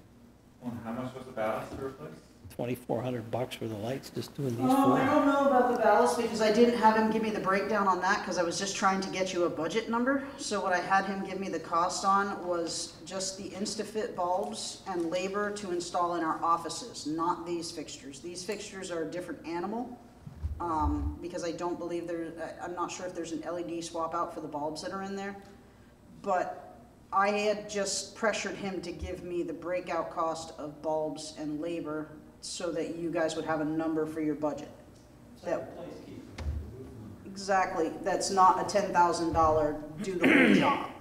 Well, how much was the ballast to replace? $2,400 for the lights, just doing these 4. I don't know about the ballast because I didn't have him give me the breakdown on that because I was just trying to get you a budget number. So what I had him give me the cost on was just the InstaFit bulbs and labor to install in our offices, not these fixtures. These fixtures are a different animal because I don't believe I'm not sure if there's an LED swap out for the bulbs that are in there. But I had just pressured him to give me the breakout cost of bulbs and labor so that you guys would have a number for your budget. Exactly, that's not a $10,000 do the whole job.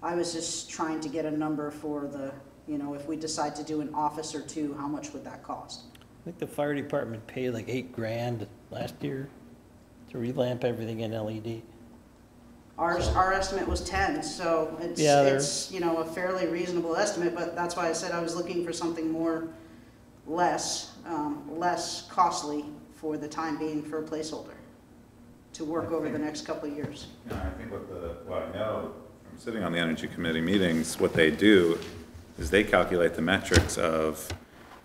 I was just trying to get a number for the, if we decide to do an office or 2, how much would that cost? I think the fire department paid like $8,000 last year. to relamp everything in LED. Our estimate was 10, so Yeah, it's, you know, a fairly reasonable estimate, but that's why I said I was looking for something less costly for the time being for a placeholder to work over the next couple of years. You know, I think what I know from sitting on the Energy Committee meetings, what they do is they calculate the metrics of,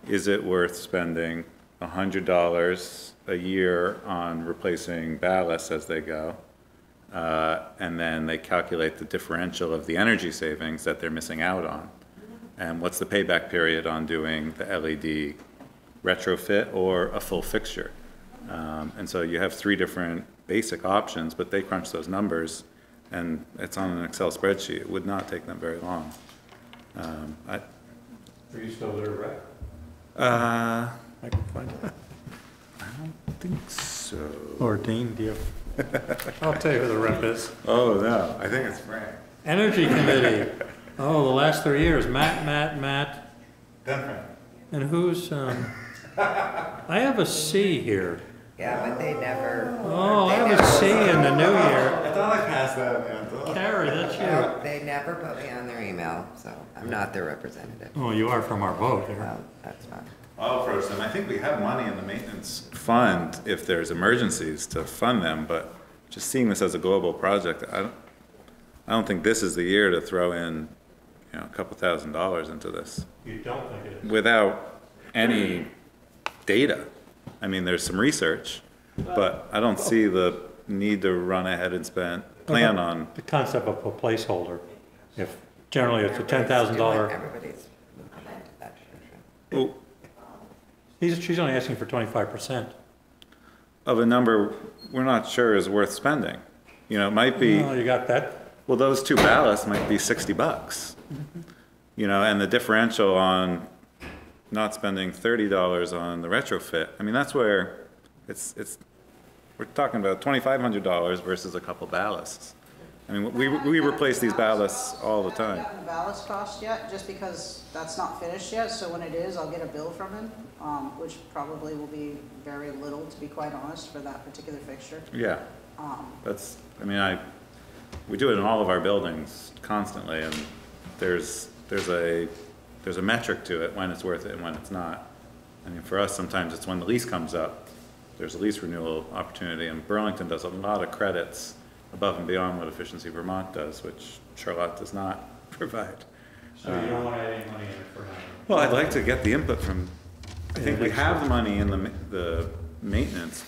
is it worth spending $100 a year on replacing ballasts as they go? And then they calculate the differential of the energy savings that they're missing out on. And what's the payback period on doing the LED retrofit or a full fixture? And so you have 3 different basic options, but they crunch those numbers, and it's on an Excel spreadsheet. It would not take them very long. Are you still there, Brett? I I can find it. don't think so. Or Dean, do you? I'll tell you who the rep is. Oh, no, I think it's Frank. Energy Committee. Oh, the last 3 years, Matt. Then Frank. And who's, I have a C here. Yeah, but they never. Oh, I have a C in the new year. I thought I passed that, man. Carrie, that's you. They never put me on their email, so I'm not their representative. Oh, you are from our vote here. Well, that's fine. I'll approach them. I think we have money in the maintenance fund if there's emergencies to fund them, but just seeing this as a global project, I don't think this is the year to throw in, you know, a couple $1,000s into this You don't think it is? without any data. I mean, there's some research, but I don't see the need to run ahead and plan on. The concept of a placeholder. If generally it's a $10,000. Everybody's looking into that. Oh, She's only asking for 25%. of a number we're not sure is worth spending. You know, it might be. Oh, you got that? Well, those 2 ballasts might be $60, you know, and the differential on not spending $30 on the retrofit. I mean, that's where we're talking about $2,500 versus a couple ballasts. I mean, we replace these ballasts all the time. I haven't gotten the ballast cost yet, just because that's not finished yet, so when it is, I'll get a bill from him, which probably will be very little, to be quite honest, for that particular fixture. Yeah, we do it in all of our buildings constantly, and there's a metric to it, when it's worth it and when it's not. I mean, for us, sometimes it's when the lease comes up, there's a lease renewal opportunity, and Burlington does a lot of credits above and beyond what Efficiency Vermont does, which Charlotte does not provide. So you don't want to add any money in it for now? Well, I'd like to get the input from, I think we have the money in the maintenance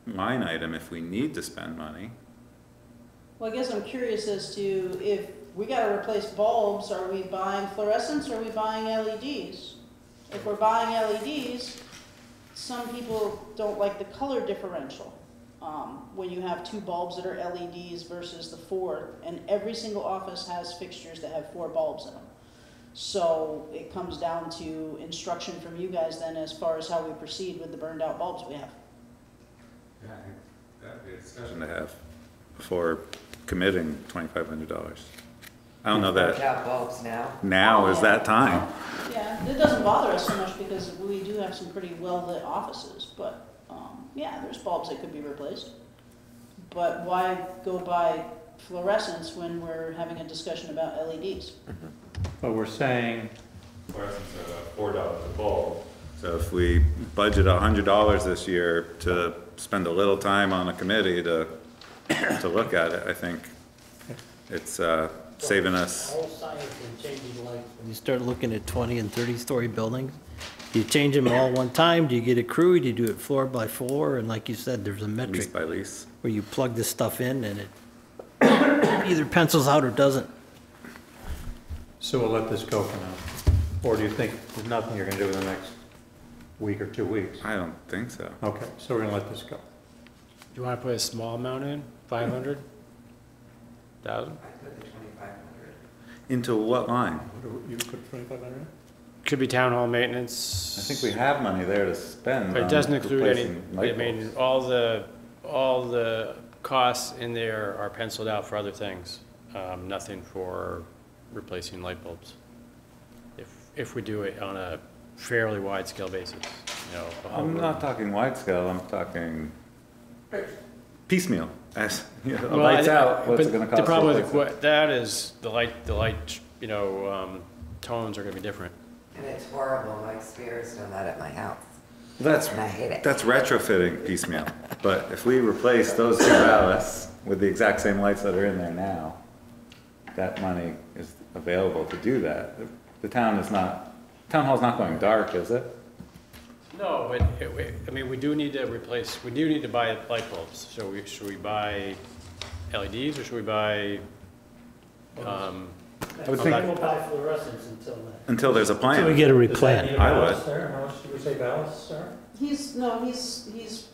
line item if we need to spend money. Well, I guess I'm curious as to if we gotta replace bulbs, are we buying fluorescents or are we buying LEDs? If we're buying LEDs, some people don't like the color differential. When you have 2 bulbs that are LEDs versus the 4, and every single office has fixtures that have 4 bulbs in them. So it comes down to instruction from you guys then as far as how we proceed with the burned out bulbs we have. Yeah, I think that'd be a discussion to have before committing $2,500. I don't know that Bulbs now. now is that time. Yeah, it doesn't bother us so much because we do have some pretty well-lit offices, but, yeah, there's bulbs that could be replaced. But why go buy fluorescents when we're having a discussion about LEDs? But we're saying, Fluorescents are about $4 a bulb. So if we budget $100 this year to spend a little time on a committee to look at it, I think it's saving us. Whole science in changing lights. When you start looking at 20 and 30-story buildings, do you change them all one time? Do you get a crew? Do you do it floor by floor? And like you said, there's a Lease metric by lease. where you plug this stuff in and it either pencils out or doesn't. so we'll let this go for now? Or do you think there's nothing you're going to do in the next week or 2 weeks? I don't think so. Okay, so we're going to let this go. Do you want to put a small amount in, 500,000? Into what line? You put 2,500? Could be town hall maintenance. I think we have money there to spend. But it on doesn't include any, replacing I light mean, bulbs. all the costs in there are penciled out for other things. Nothing for replacing light bulbs. If we do it on a fairly wide scale basis, you know. I'm not talking wide scale, I'm talking piecemeal, as, you know, a Well, lights out, what's but it gonna cost? The problem to with replace it? that is the light, tones are gonna be different. And it's horrible, Mike Spears done that at my house. That's, And I hate it. that's retrofitting piecemeal, but if we replace those two ballasts with the exact same lights that are in there now, that money is available to do that. The town hall's not going dark, is it? No, but, I mean, we do need to buy light bulbs. So should we buy LEDs or should we buy, I would think, We'll buy fluorescents until then. until there's a plan. Until we get a replan. I would. How much did we say ballast, sir? He's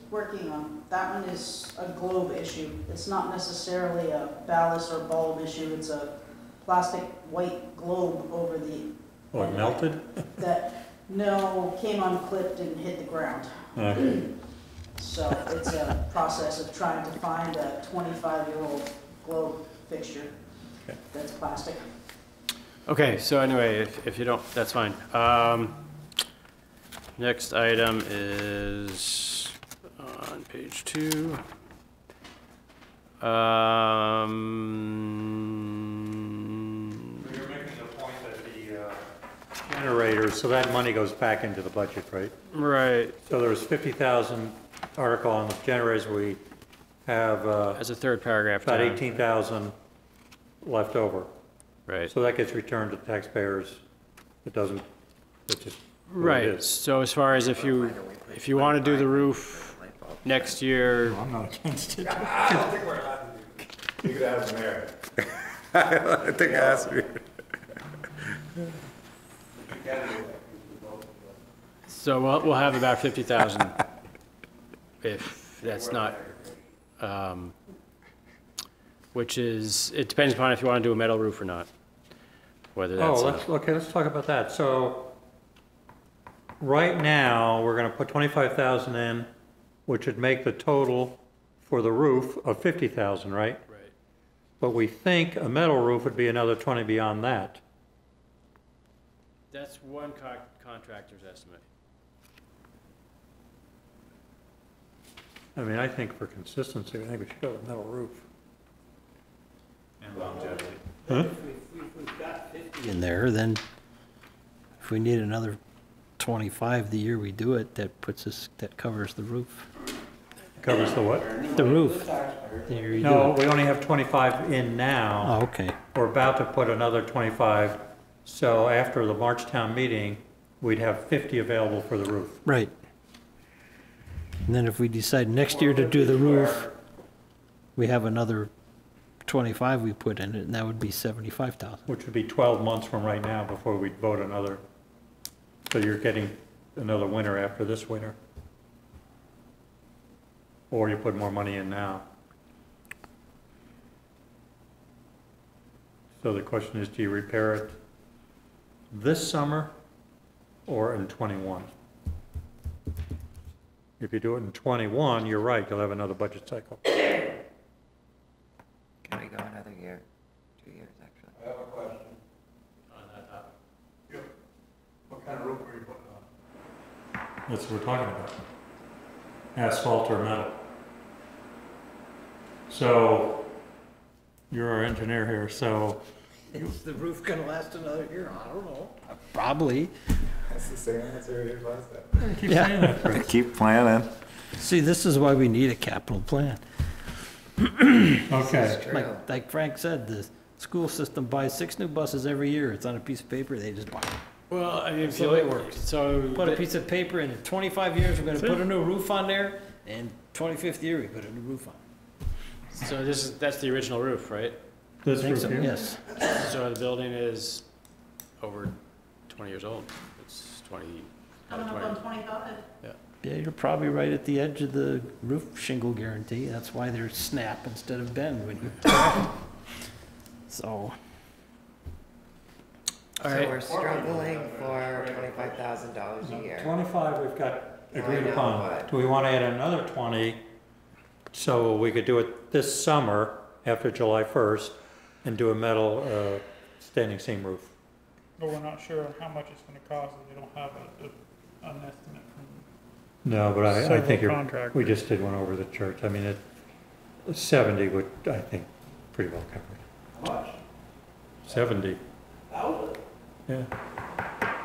working on, that one is a globe issue. It's not necessarily a ballast or bulb issue, it's a plastic white globe over the. Oh, it melted? That, no, came unclipped and hit the ground. Okay. So it's a process of trying to find a 25-year-old globe fixture that's plastic. okay, so anyway, if you don't, that's fine. Next item is on page 2. You're making the point that the generators, so that money goes back into the budget, right? Right, So there was 50,000 article on the generators, we have as a third paragraph about down. 18,000 left over. Right. So that gets returned to taxpayers. It doesn't, it's just what it Right, is. so as far as if you want to do the roof next year, I'm not against it. You could ask Mayor. I think I asked you. so we'll have about 50,000 if that's not, which is, it depends upon if you want to do a metal roof or not, whether that's. Oh, let's talk about that. So, right now, we're gonna put 25,000 in, which would make the total for the roof of 50,000, right? Right. But we think a metal roof would be another 20 beyond that. That's one contractor's estimate. I mean, I think for consistency, I think we should go with metal roof. And longevity. Huh? If we've got 50 in there, then if we need another 25 the year we do it, that covers the roof. Covers the what? The roof. The year you do No, it. we only have 25 in now. Oh, okay. We're about to put another 25, so after the March town meeting, we'd have 50 available for the roof. Right. And then if we decide next year to do the roof, we have another 25 we put in it, and that would be 75,000. Which would be 12 months from right now before we'd vote another. So you're getting another winter after this winter. Or you put more money in now. So the question is, do you repair it this summer or in '21? If you do it in '21, you're right, you'll have another budget cycle. Can we go another year? 2 years, actually. I have a question. On that topic. Yep. What kind of roof are you putting on? That's what we're talking about. Asphalt or metal. So, you're our engineer here, so Is the roof gonna last another year? I don't know. Probably. That's the same answer as last time. keep saying that, Chris. Keep planning. See, this is why we need a capital plan. Okay, Like Frank said, the school system buys 6 new buses every year. It's on a piece of paper, they just buy it. Well, I mean, if That's you the way it look, works. so. Put a the- piece of paper in 25 years, we're gonna put a new roof on there, and 25th year, we put a new roof on. So that's the original roof, right? this I think roof so, here? yes. So the building is over 20 years old. It's 20. Coming up on 25. Yeah, you're probably right at the edge of the roof shingle guarantee. That's why they're snap instead of bend when you. So, All So right. we're struggling for $25,000 a year. 25 we've got agreed I know, upon. but- Do we want to add another 20 so we could do it this summer after July 1st and do a metal standing seam roof? But we're not sure how much it's gonna cost, we don't have an estimate from No, but I Several think contractors. we just did one over the church. I mean, 70 would, I think, pretty well cover it. How much? 70, Thousand? yeah.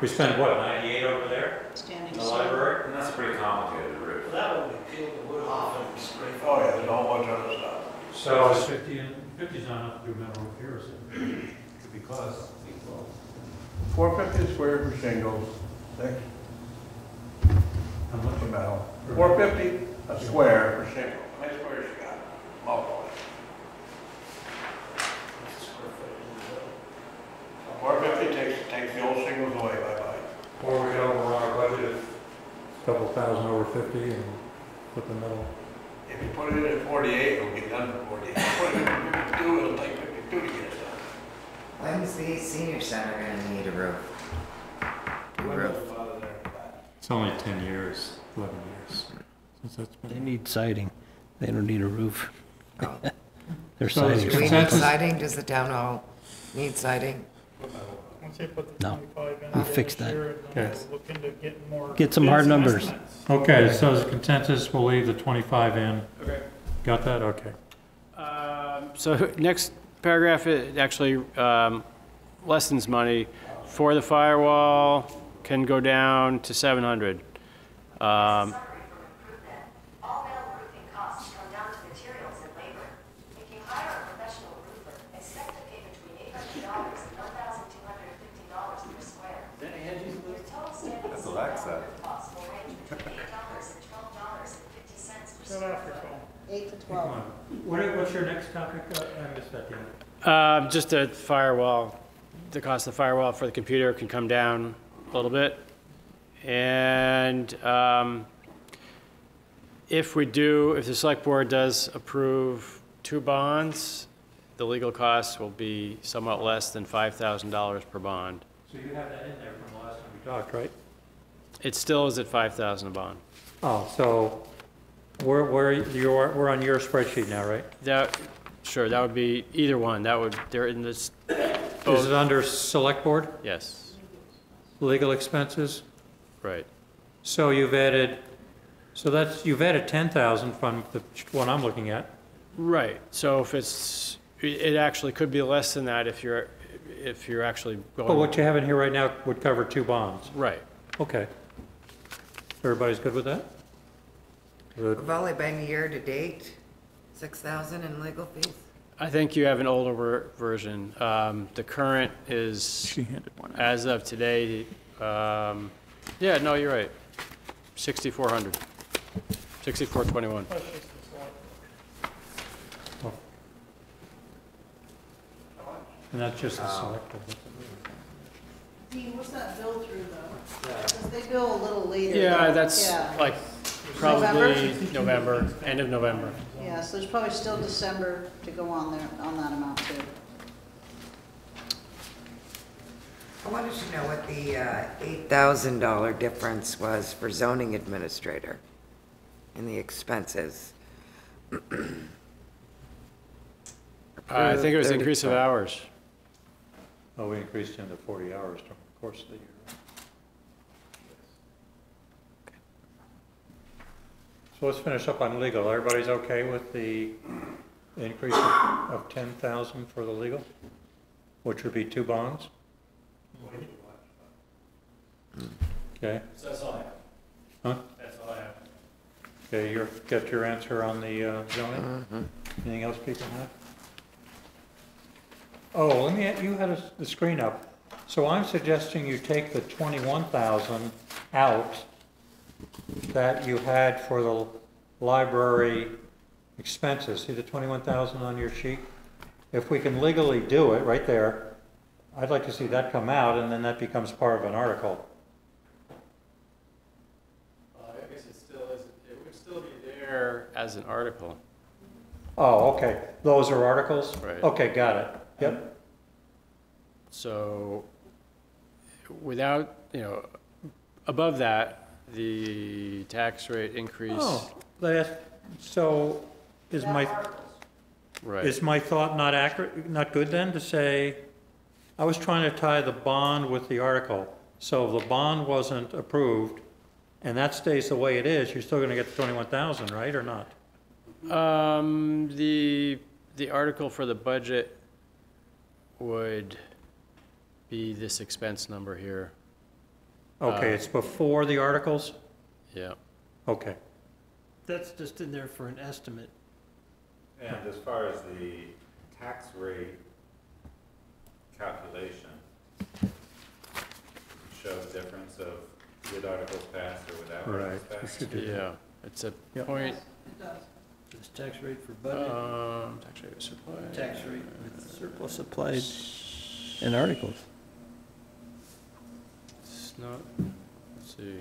We spent what, 98 over there Standing in the seam. library? And that's a pretty complicated roof. That would be peeled the wood off and spray. Oh, yeah, there's a whole bunch of other stuff. So it's 50, and 50's not enough to do metal repairs. Could be close. 450 square for shingles, thanks. How much? For metal. 450 a square for shingles. How many squares you got? Multiple. 450 takes the old shingles away, bye-bye. Or we could overrun our budget a couple thousand over 50 and put the metal. If you put it in at 48, it'll get done for 48. If you put it in at 52, it'll take 52 to get it done. When's the senior center gonna need a roof? New roof. It's only 10 years, 11 years since that's They been. need siding. They don't need a roof. Oh. Their So siding's Do we need Consensus? siding? Does the town hall need siding? Once they put the No. 25 in I'll there fix this that. year, then Okay. we'll look into getting more. Get some hard bids and numbers. estimates. Okay, so as a consensus, we'll leave the 25 in. Okay. Got that? Okay. So next paragraph, it actually lessens money. For the firewall, can go down to 700. All metal roofing costs come down to materials and labor. If you hire a professional roofer, expect to pay between $800 and $1,250 per square. Your total standing That's what I said. cost will range between $8 and $12.50 per Shut square off your phone. 8 to Come 12. on. What's your next topic? I missed that, Dan. Just a firewall, the cost of the firewall for the computer can come down a little bit. And if the select board does approve 2 bonds, the legal costs will be somewhat less than $5,000 per bond. So you have that in there from the last time we talked, right? It still is at $5,000 a bond. Oh, so we're on your spreadsheet now, right? Sure, that would be either one. They're in this, Is it under select board, yes, legal expenses? right. So you've added 10,000 from the one I'm looking at. Right, so if it actually could be less than that if you're actually going. But what you have in here right now would cover 2 bonds. Right. Okay. Everybody's good with that? Good. We've only been year to date, 6,000 in legal fees. I think you have an older version. The current is, handed one as of today, yeah, no, you're right. 6,400. 6,421. That's just the select. And that's just the select board. Dean, what's that bill through though? Because they bill a little later. Yeah, though. that's Yeah. like probably November, end of November. Yeah, so there's probably still December to go on there, on that amount too. I wanted to know what the $8,000 difference was for zoning administrator in the expenses. I think it was an Approved increase of 35. hours. Oh, we increased him to 40 hours during the course of the year. So let's finish up on legal. Everybody's okay with the increase of 10,000 for the legal? Which would be 2 bonds? Okay, So that's all I have. huh? That's all I have. Okay, got your answer on the zoning? Anything else people have? Oh, you had the screen up. So I'm suggesting you take the 21,000 out that you had for the library expenses. See the 21,000 on your sheet? If we can legally do it, right there, I'd like to see that come out, and then that becomes part of an article. I guess it would still be there as an article. Oh, okay. Those are articles? Right. Okay, got it. Yep. So without, above that, the tax rate increase. Oh, so is my thought not accurate, not good then to say, I was trying to tie the bond with the article. So if the bond wasn't approved, and that stays the way it is, you're still gonna get the 21,000, right, or not? The article for the budget would be this expense number here. Okay, it's before the articles? Yeah. Okay. That's just in there for an estimate. And as far as the tax rate calculation, show the difference of with articles passed or without articles Right. passed? Yeah, it's a Yep. point, It does. This tax rate for budget, tax rate of supply. tax rate with surplus applied and articles. It's not, let's see,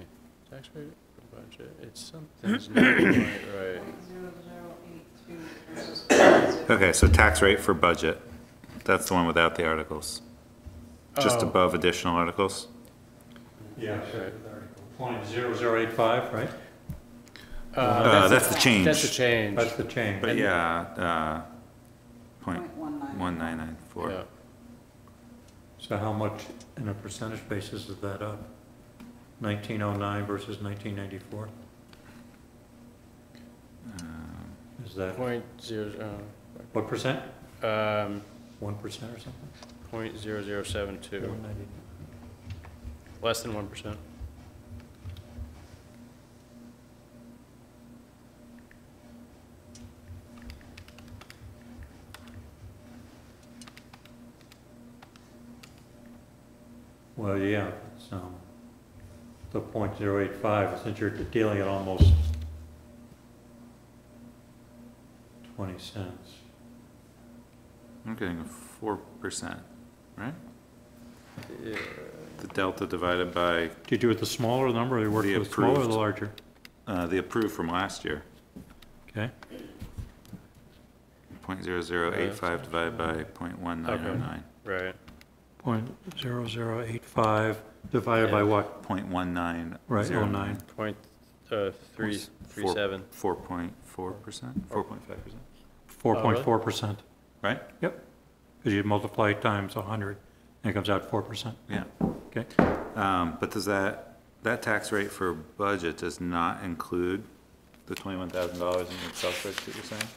tax rate for budget, it's something's not quite right. 0082 versus Okay, so tax rate for budget, that's the one without the articles. Just Oh. above additional articles? Yeah, .0085, right? That's the change. That's the change. That's the change. But yeah, point 0.19. 1994. Yeah. So how much in a percentage basis is that up? 1909 versus 1994? Is that, Point zero, what percent? 1.0072. 1% or something? 190. Less than 1%. Well, yeah, it's, the .085, since you're dealing at almost 20 cents. I'm getting a 4%, right? Yeah. The delta divided by Do you do it the smaller number, or you work The with the smaller or the approved. larger? the approved from last year. Okay, .0085 divided by .1909. Right. .0085 divided by Yeah. what? .1909. Right, 09. Point, 337. 4.4%, 4.5%, 4.4%, right? because you multiply it times 100, and it comes out 4%. Yeah. Okay, But does that tax rate for budget does not include the $21,000 in the Excel spreadsheet you're saying?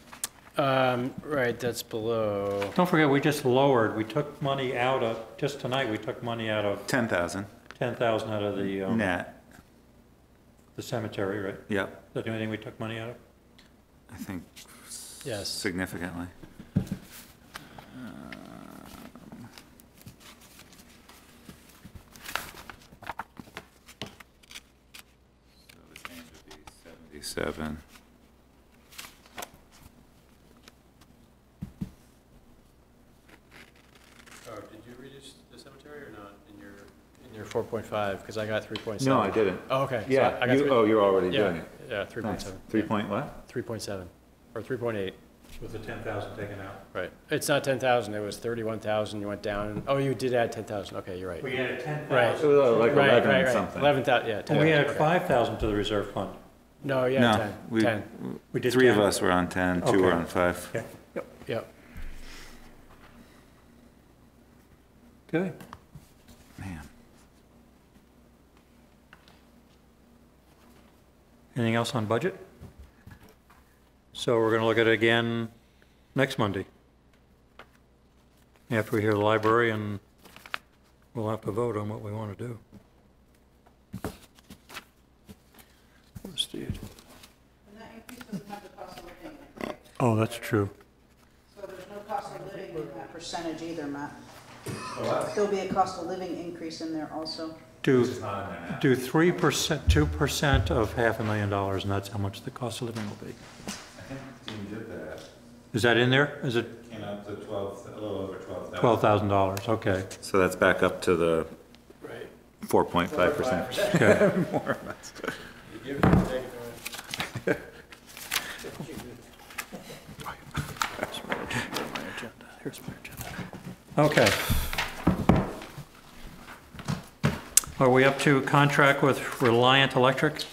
Right, that's below. don't forget, we just lowered, we took money out of, just tonight, we took money out of, 10,000 10,000 out of the net, cemetery, right? Is yep, that the only thing we took money out of? I think Yes. significantly. So the change would be 77. Oh, did you reduce the cemetery or not in your 4.5? Because I got 3.7. No, I didn't. Oh, okay. So Yeah, I got you're already yeah, doing it. yeah, 3.7. Nice. 3 point what? 3.7 or 3.8. With the 10,000 taken out. Right. It's not 10,000. It was 31,000. You went down. Oh, you did add 10,000. Okay, you're right. We added 10,000. Right. It was like Right, 11 right, right. something. 11,000. Yeah. 10, And we added okay. 5,000 to the reserve fund. No, yeah, No, 10. we, 10. We did 3 of 10. us were on 10, 2 Okay. were on 5. Okay, yep, Yep. good. Man, Anything else on budget? So we're going to look at it again next Monday, after we hear the library, and we'll have to vote on what we want to do. Where's Steve? And that increase doesn't have the cost of living in it, right? Oh, that's true. So there's no cost of living in that percentage either, Matt. There'll be a cost of living increase in there also. Do 3%, 2% of $500,000, and that's how much the cost of living will be. I think the team did that. Is that in there? Is it Came out to 12, a little over 12,000. $12,000? Okay. So that's back up to the Right. 4.5%. Okay. More or less. You give it, you take it. Here's my agenda. Okay. Are we up to contract with Reliant Electric?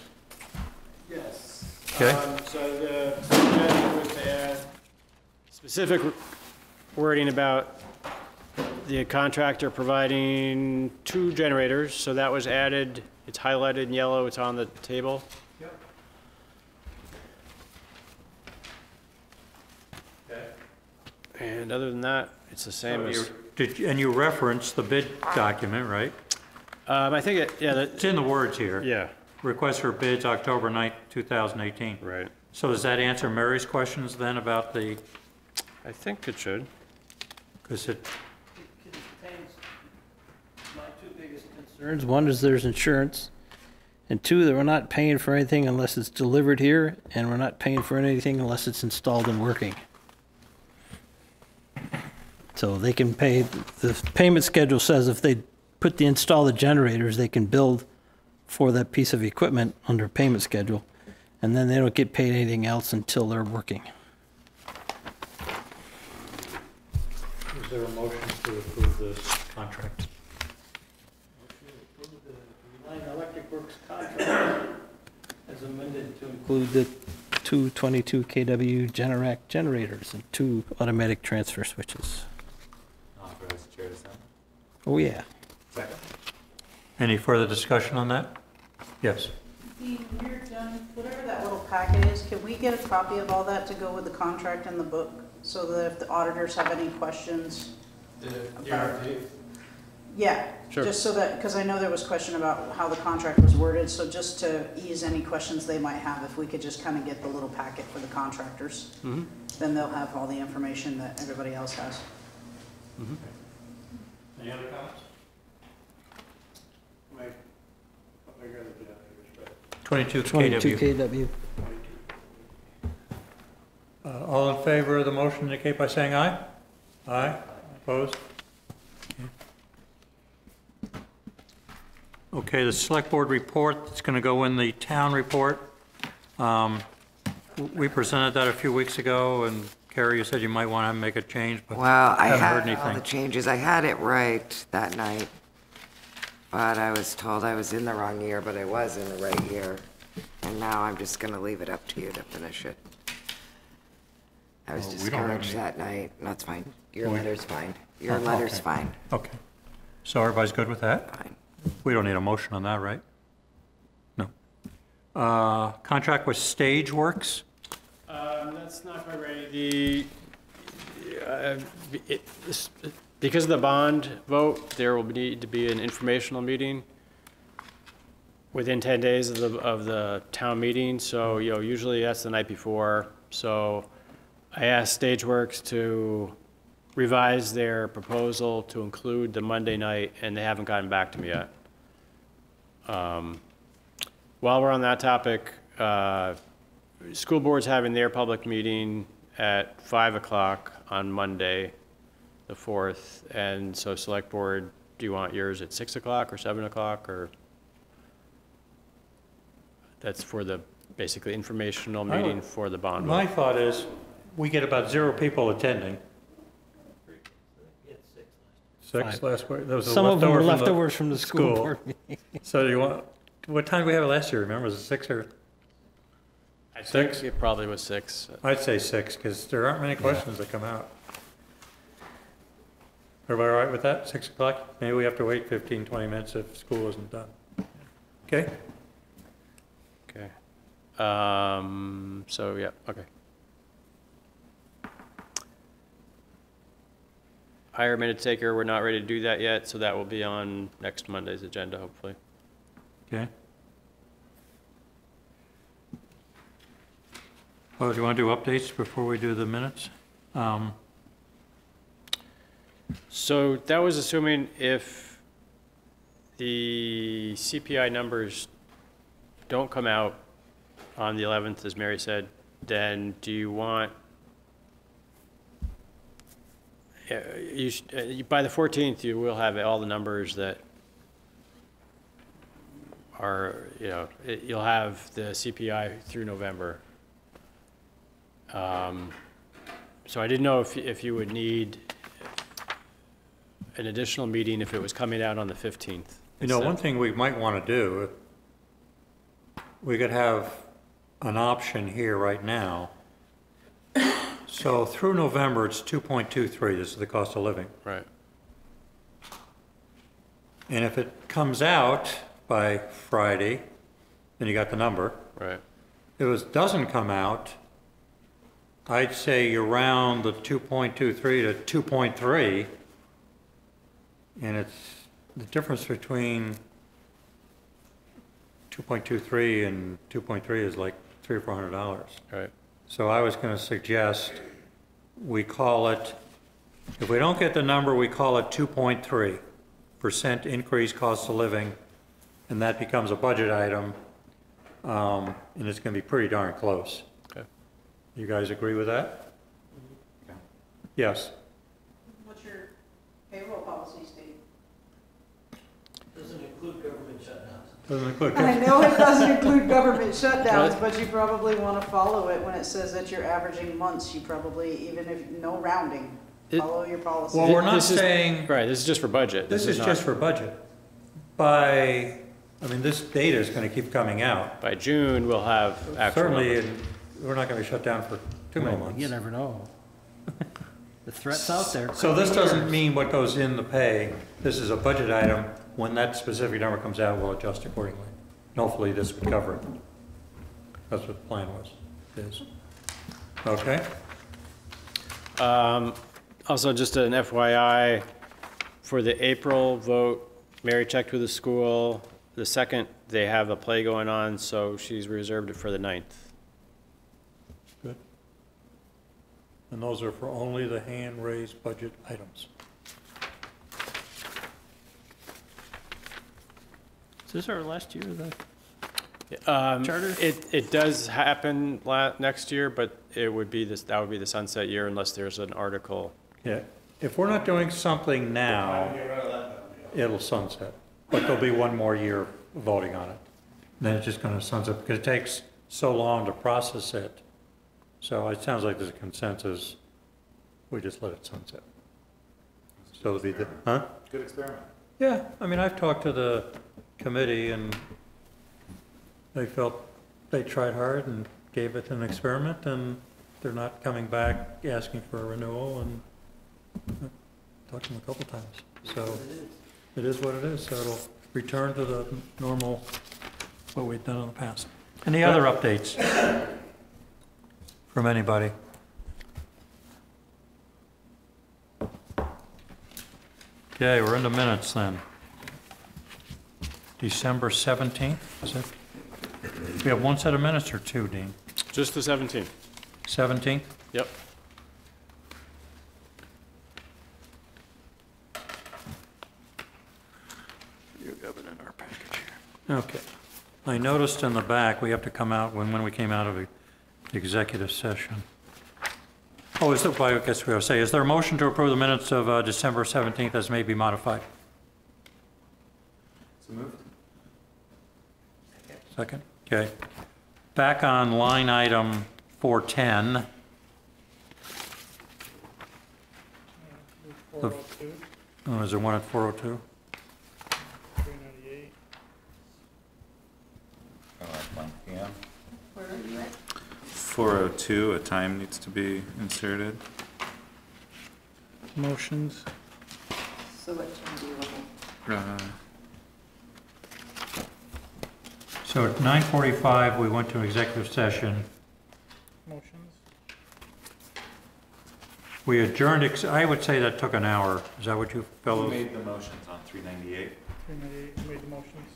Yes. Okay. So the suggestion was to add specific wording about the contractor providing 2 generators. So that was added It's highlighted in yellow, it's on the table. Yep. Okay. And other than that, it's the same as, And you referenced the bid document, right? I think it, yeah, It's in the words here. yeah, Request for bids, October 9th, 2018. right. So does that answer Mary's questions then about the, I think it should. because it, It contains my two biggest concerns. One is there's insurance, and two, that we're not paying for anything unless it's delivered here, and we're not paying for anything unless it's installed and working. So they can pay, the payment schedule says if they install the generators, they can build for that piece of equipment under payment schedule, and then they don't get paid anything else until they're working. is there a motion to approve this contract? Electric Works contract as amended to include the 222 kW Generac generators and 2 automatic transfer switches. Authorize the chair to sign. Oh, yeah. Second. Any further discussion on that? Yes. Dean, when you're done, whatever that little packet is, can we get a copy of all that to go with the contract and the book? So that if the auditors have any questions? Yeah, Sure. just so that, because I know there was question about how the contract was worded, so just to ease any questions they might have, if we could just kind of get the little packet for the contractors, then they'll have all the information that everybody else has. Any other comments? 22 22 kW. kW. All in favor of the motion indicate by saying aye. Aye. Opposed? Okay, the select board report, it's going to go in the town report. We presented that a few weeks ago, and Carrie, you said you might want to make a change, but Well, I haven't heard had all the anything. changes. I had it right that night, but I was told I was in the wrong year, but I was in the right year. And now I'm just gonna leave it up to you to finish it. I was We don't have discouraged any- that night. That's fine. Your We- letter's fine. Your Oh, letter's okay. fine. Okay. So everybody's good with that? Fine. We don't need a motion on that, right? No. Contract with Stageworks? That's not quite ready. Because of the bond vote, there will need to be an informational meeting within 10 days of the town meeting, so, usually that's the night before. So I asked Stageworks to revise their proposal to include the Monday night, and they haven't gotten back to me yet. While we're on that topic, school board's having their public meeting at 5 o'clock on Monday, the 4th, and so select board, do you want yours at 6 o'clock or 7 o'clock, or? That's for the, basically, informational meeting for the bond vote. My thought is, we get about 0 people attending. 6 last week? Those are Some of them were leftover leftovers from the school board meeting. So do you want, what time did we have it last year, remember? Was it 6 or? I think 6? it probably was 6. I'd say 6, because there aren't many questions that come out. Everybody all right with that, 6 o'clock? Maybe we have to wait 15, 20 minutes if school isn't done. Okay? Okay. So, yeah, okay. Hire a minute taker, we're not ready to do that yet, so that will be on next Monday's agenda, hopefully. Okay. Well, do you want to do updates before we do the minutes? So that was assuming if the CPI numbers don't come out on the 11th, as Mary said, then do you want, by the 14th, you will have all the numbers that are, you'll have the CPI through November. So I didn't know if you would need an additional meeting if it was coming out on the 15th. One thing we might want to do, we could have an option here right now. So through November, it's 2.23, this is the cost of living. Right. And if it comes out by Friday, then you got the number. Right. If it doesn't come out, I'd say you're around the 2.23 to 2.3. And it's the difference between 2.23 and 2.3 is like $300 or $400. Right. So I was going to suggest we call it, if we don't get the number, we call it 2.3% increase cost of living, and that becomes a budget item, and it's going to be pretty darn close. Okay. You guys agree with that? Yes. What's your payroll policy, Steve? Doesn't include government shutdowns. Doesn't include. I know it doesn't include government shutdowns, but you probably want to follow it when it says that you're averaging months. You probably, even if no rounding, follow your policy. Well, we're not This is- saying, Right, this is just for budget. this is not- just for budget. This data is going to keep coming out. By June, we'll have actual Certainly, numbers. we're not going to be shut down for 2 more months. You never know. The threat's out there. So this doesn't mean what goes in the pay. This is a budget item. When that specific number comes out, we'll adjust accordingly. And hopefully this would cover it. That's what the plan is. Okay? Also, just an FYI, for the April vote, Mary checked with the school. The 2nd, they have a play going on, so she's reserved it for the 9th. Good. And those are for only the hand-raised budget items. Is this our last year of the Charter? It does happen next year, but it would be this, that would be the sunset year unless there's an article. Yeah. If we're not doing something now, it'll sunset. But there'll be one more year voting on it. Then it's just going to sunset because it takes so long to process it. So it sounds like there's a consensus. We just let it sunset. So it'll be the, huh? Good experiment. Yeah, I've talked to the committee and they felt they tried hard and gave it an experiment and they're not coming back asking for a renewal, and I talked to them a couple times. So it is what it is, so it'll return to the normal, what we've done in the past. Any other updates from anybody? Okay, we're in the minutes then. December 17th, is it? We have one set of minutes or two, Dean? Just the 17th. 17th? Yep. You have it in our package here. Okay. I noticed in the back, we have to come out, when we came out of the executive session. Oh, I guess we ought to say, is there a motion to approve the minutes of December 17th as may be modified? So moved. Second? Okay. Back on line item 410. 402, Oh, is there one at 402? 398. Line PM. Where are you at? 402, a time needs to be inserted. Motions. So what time do you want? So at 9:45, we went to executive session. Motions. We adjourned, I would say that took an hour. Is that what you Who fellows? made the motions on 398? 398, made the motions.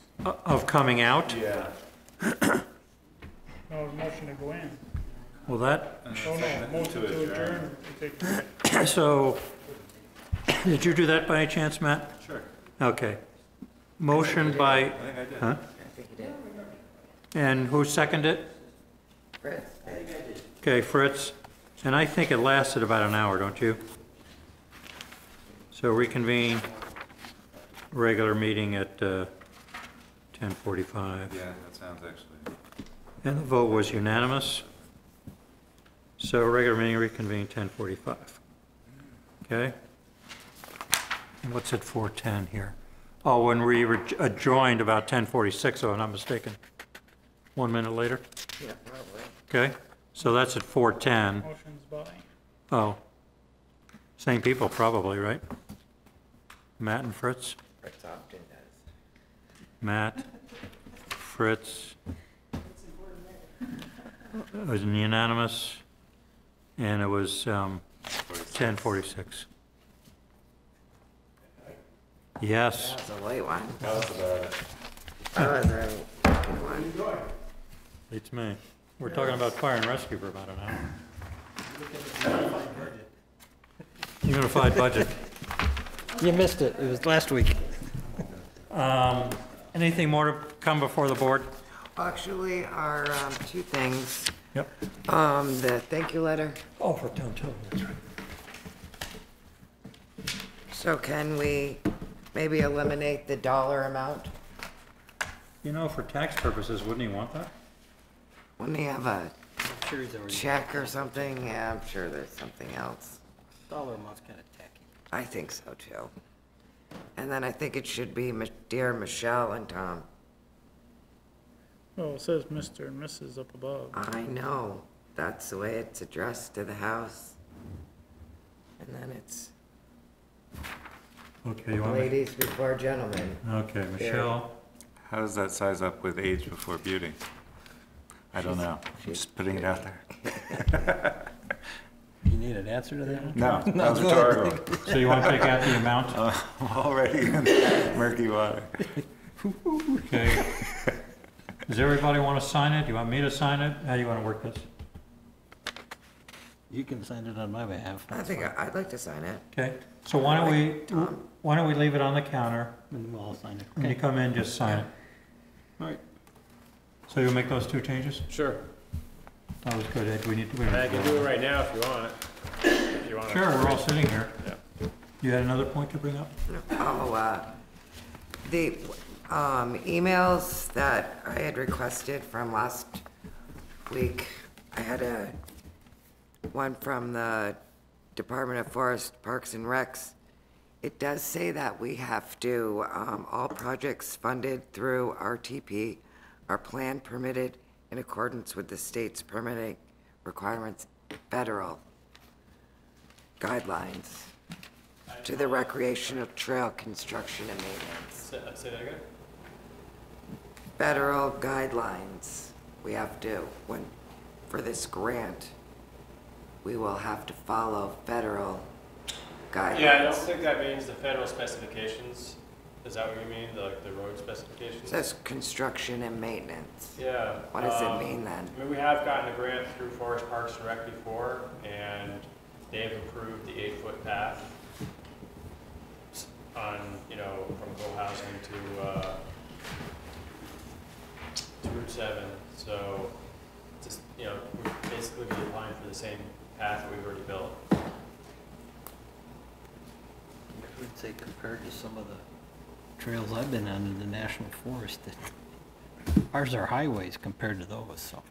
Of coming out? Yeah. No, motion to go in. Well, that, Oh, no, motion to adjourn. and take- so, did you do that by any chance, Matt? Sure. Okay. Motion by, I think I did. huh? I think you did. And who seconded it? Fritz? Okay, Fritz. And I think it lasted about an hour, don't you? So reconvene, regular meeting at 10:45. Yeah, that sounds actually. And the vote was unanimous. So regular meeting reconvene 10:45. Okay? And what's at 4:10 here? Oh, when we adjoined about 10:46, if I'm not mistaken. 1 minute later? Yeah, probably. Okay? So that's at 4:10. Motions by. Oh. Same people probably, right? Matt and Fritz? Fritz Ogden does. Matt, Fritz. It was unanimous, and it was 10:46. Yes. That was a late one. Tell us about it. That was a good one. It's me. We're talking about fire and rescue for about an hour. Unified budget. You missed it. It was last week. Anything more to come before the board? Actually, our two things. Yep. The thank you letter. Oh, for town too, that's right. So can we maybe eliminate the dollar amount? You know, for tax purposes, wouldn't he want that? Wouldn't he have a I'm sure he's already. check or something? Yeah, I'm sure there's something else. Dollar amount's kind of tacky. I think so too. And then I think it should be Dear Michelle and Tom. Oh, it says Mr. and Mrs. up above. I know, that's the way it's addressed to the house. And then it's Okay, you want me? ladies before gentlemen. Okay, Michelle. How does that size up with age before beauty? I don't know. I'm just putting it out there. You need an answer to that one? No, that was rhetorical. So you want to take out the amount? I'm already in murky water. Okay. Does everybody want to sign it? Do you want me to sign it? How do you want to work this? You can sign it on my behalf. I think I'd like to sign it. Okay, so why don't we leave it on the counter? And we'll all sign it. When you come in, just sign it. All right. So you'll make those two changes? Sure. That was good, Ed. We need to. I can do it right now if you want it. If you want it. Sure, we're all sitting here. Yeah. You had another point to bring up? Oh, the emails that I had requested from last week, I had one from the Department of Forest, Parks and Recs. It does say that we have to, all projects funded through RTP are planned permitted in accordance with the state's permitting requirements, federal guidelines to the recreational trail construction and maintenance. Say that again? Federal guidelines, we have to, for this grant, we will have to follow federal guidelines. Yeah, I don't think that means the federal specifications. Is that what you mean, like the road specifications? It says construction and maintenance. Yeah. What does it mean then? I mean, we have gotten a grant through Forest Parks and Rec before, and they've approved the 8-foot path on, from Cohousing to Route 7. So, just, we'd basically be applying for the same path that we've already built. I would say compared to some of the trails I've been on in the National Forest, ours are highways compared to those, so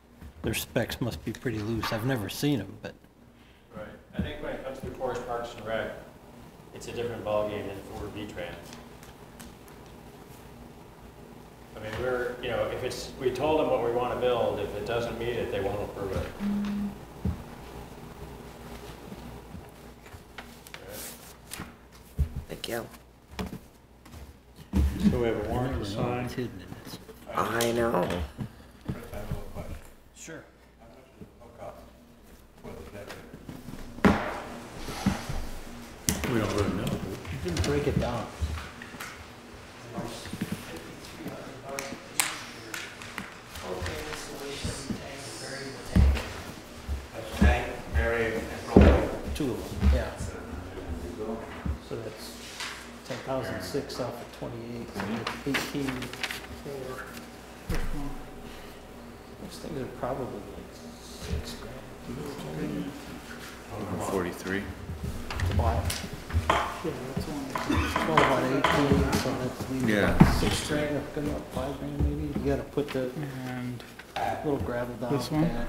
their specs must be pretty loose. I've never seen them, but. Right. I think when it comes to Forest Parks and Rec, it's a different ballgame than for V-Trans. I mean, we told them what we want to build. If it doesn't meet it, they won't approve it. Thank you. So we have a warrant to sign. I know. Sure. We don't really know. You didn't break it down. Two of them, yeah. So that's 10,006 off of 28, so that's 18 for. Those things are probably like 6 grand. 43. Wow. Yeah, that's only. 12 on 18, so that's leaving Yeah. about 6 grand, up to about 5 grand maybe. You gotta put the And little gravel down This one? pad.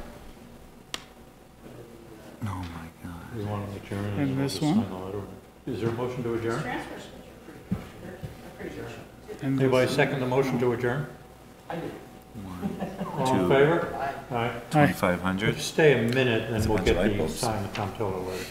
Oh, my God. We want to adjourn. And we'll this just one? sign the letter. Is there a motion to adjourn? and Anybody this- second the motion to adjourn? All in Two. favor? Aye. Aye. 2,500. Just stay a minute, That's and a we'll bunch of get light the bulbs. sign the Tom Total later.